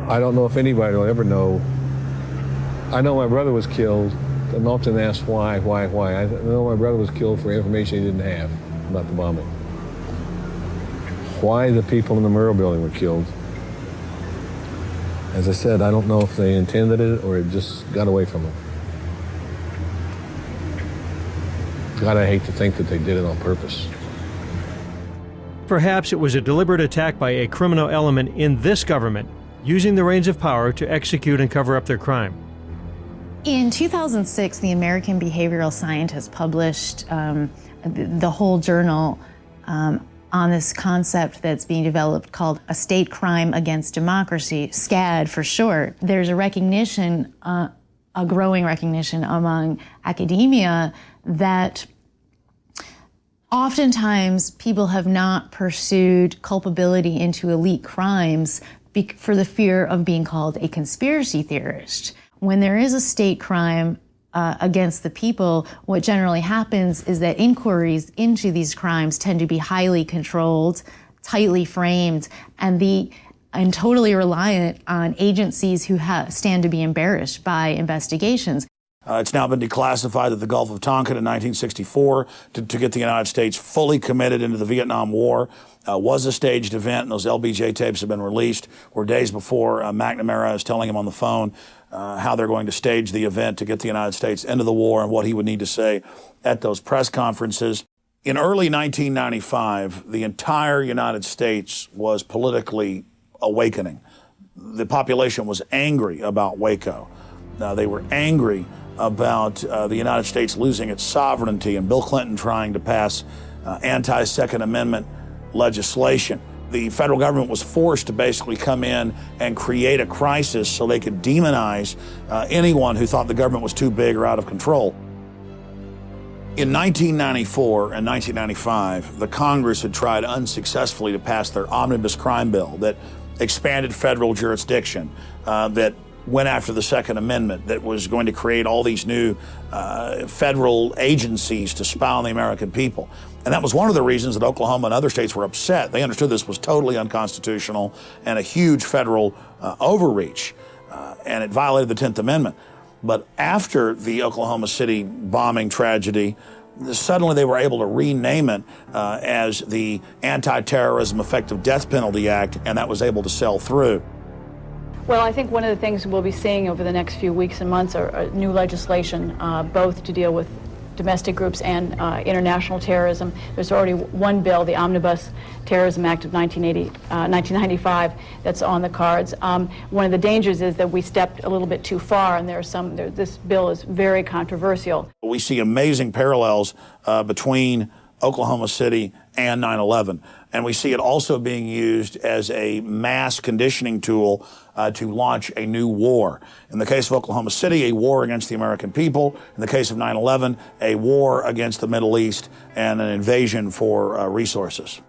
I don't know if anybody will ever know. I know my brother was killed. I'm often asked why. I know my brother was killed for information he didn't have about the bombing. Why the people in the Murrah building were killed. As I said, I don't know if they intended it or it just got away from them. God, I hate to think that they did it on purpose. Perhaps it was a deliberate attack by a criminal element in this government, using the reins of power to execute and cover up their crime. In 2006, the American behavioral scientists published the whole journal on this concept that's being developed called a state crime against democracy, SCAD for short. There's a recognition, a growing recognition among academia that oftentimes people have not pursued culpability into elite crimes for the fear of being called a conspiracy theorist. When there is a state crime against the people, what generally happens is that inquiries into these crimes tend to be highly controlled, tightly framed, and totally reliant on agencies who stand to be embarrassed by investigations. It's now been declassified at the Gulf of Tonkin in 1964 to get the United States fully committed into the Vietnam War. Was a staged event, and those LBJ tapes have been released, where days before McNamara is telling him on the phone how they're going to stage the event to get the United States into the war and what he would need to say at those press conferences. In early 1995, the entire United States was politically awakening. The population was angry about Waco. They were angry about the United States losing its sovereignty and Bill Clinton trying to pass anti-Second Amendment legislation. The federal government was forced to basically come in and create a crisis so they could demonize anyone who thought the government was too big or out of control. In 1994 and 1995, the Congress had tried unsuccessfully to pass their omnibus crime bill that expanded federal jurisdiction, that went after the Second Amendment, that was going to create all these new federal agencies to spy on the American people. And that was one of the reasons that Oklahoma and other states were upset. They understood this was totally unconstitutional and a huge federal overreach, and it violated the 10th Amendment. But after the Oklahoma City bombing tragedy, suddenly they were able to rename it as the Anti-Terrorism Effective Death Penalty Act, and that was able to sell through. Well, I think one of the things we'll be seeing over the next few weeks and months are new legislation, both to deal with domestic groups and international terrorism. There's already one bill, the Omnibus Terrorism Act of 1995, that's on the cards. One of the dangers is that we stepped a little bit too far, and this bill is very controversial. We see amazing parallels between Oklahoma City and 9/11. And we see it also being used as a mass conditioning tool to launch a new war. In the case of Oklahoma City, a war against the American people. In the case of 9/11, a war against the Middle East and an invasion for resources.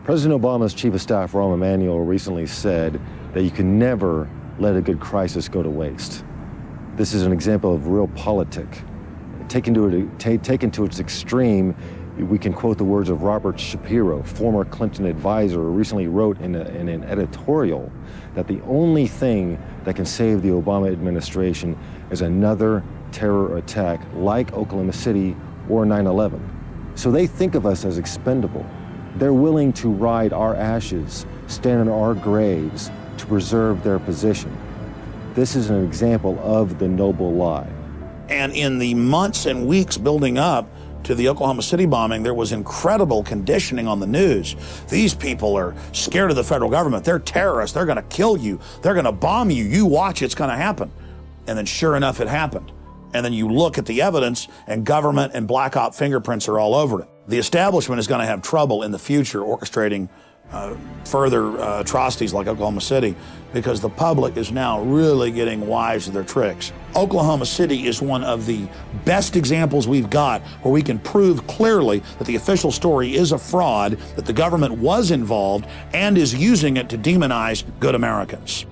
President Obama's Chief of Staff, Rahm Emanuel, recently said that you can never let a good crisis go to waste. This is an example of realpolitik. Taken to its extreme, we can quote the words of Robert Shapiro, former Clinton advisor, who recently wrote in an editorial that the only thing that can save the Obama administration is another terror attack like Oklahoma City or 9/11. So they think of us as expendable. They're willing to ride our ashes, stand in our graves to preserve their position. This is an example of the noble lie. And in the months and weeks building up to the Oklahoma City bombing, there was incredible conditioning on the news. These people are scared of the federal government. They're terrorists. They're going to kill you. They're going to bomb you. You watch, it's going to happen. And then sure enough, it happened. And then you look at the evidence, and government and black op fingerprints are all over it. The establishment is going to have trouble in the future orchestrating further atrocities like Oklahoma City, because the public is now really getting wise to their tricks. Oklahoma City is one of the best examples we've got where we can prove clearly that the official story is a fraud, that the government was involved and is using it to demonize good Americans.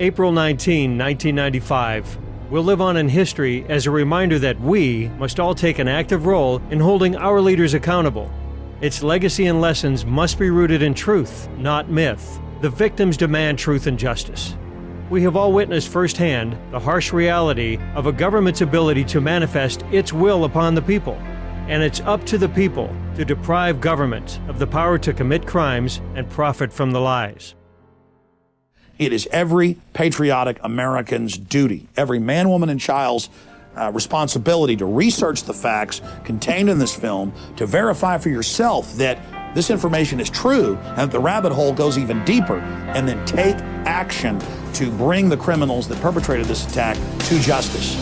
April 19, 1995 will live on in history as a reminder that we must all take an active role in holding our leaders accountable. Its legacy and lessons must be rooted in truth, not myth. The victims demand truth and justice. We have all witnessed firsthand the harsh reality of a government's ability to manifest its will upon the people. And it's up to the people to deprive government of the power to commit crimes and profit from the lies. It is every patriotic American's duty, every man, woman, and child's responsibility to research the facts contained in this film, to verify for yourself that this information is true and that the rabbit hole goes even deeper, and then take action to bring the criminals that perpetrated this attack to justice.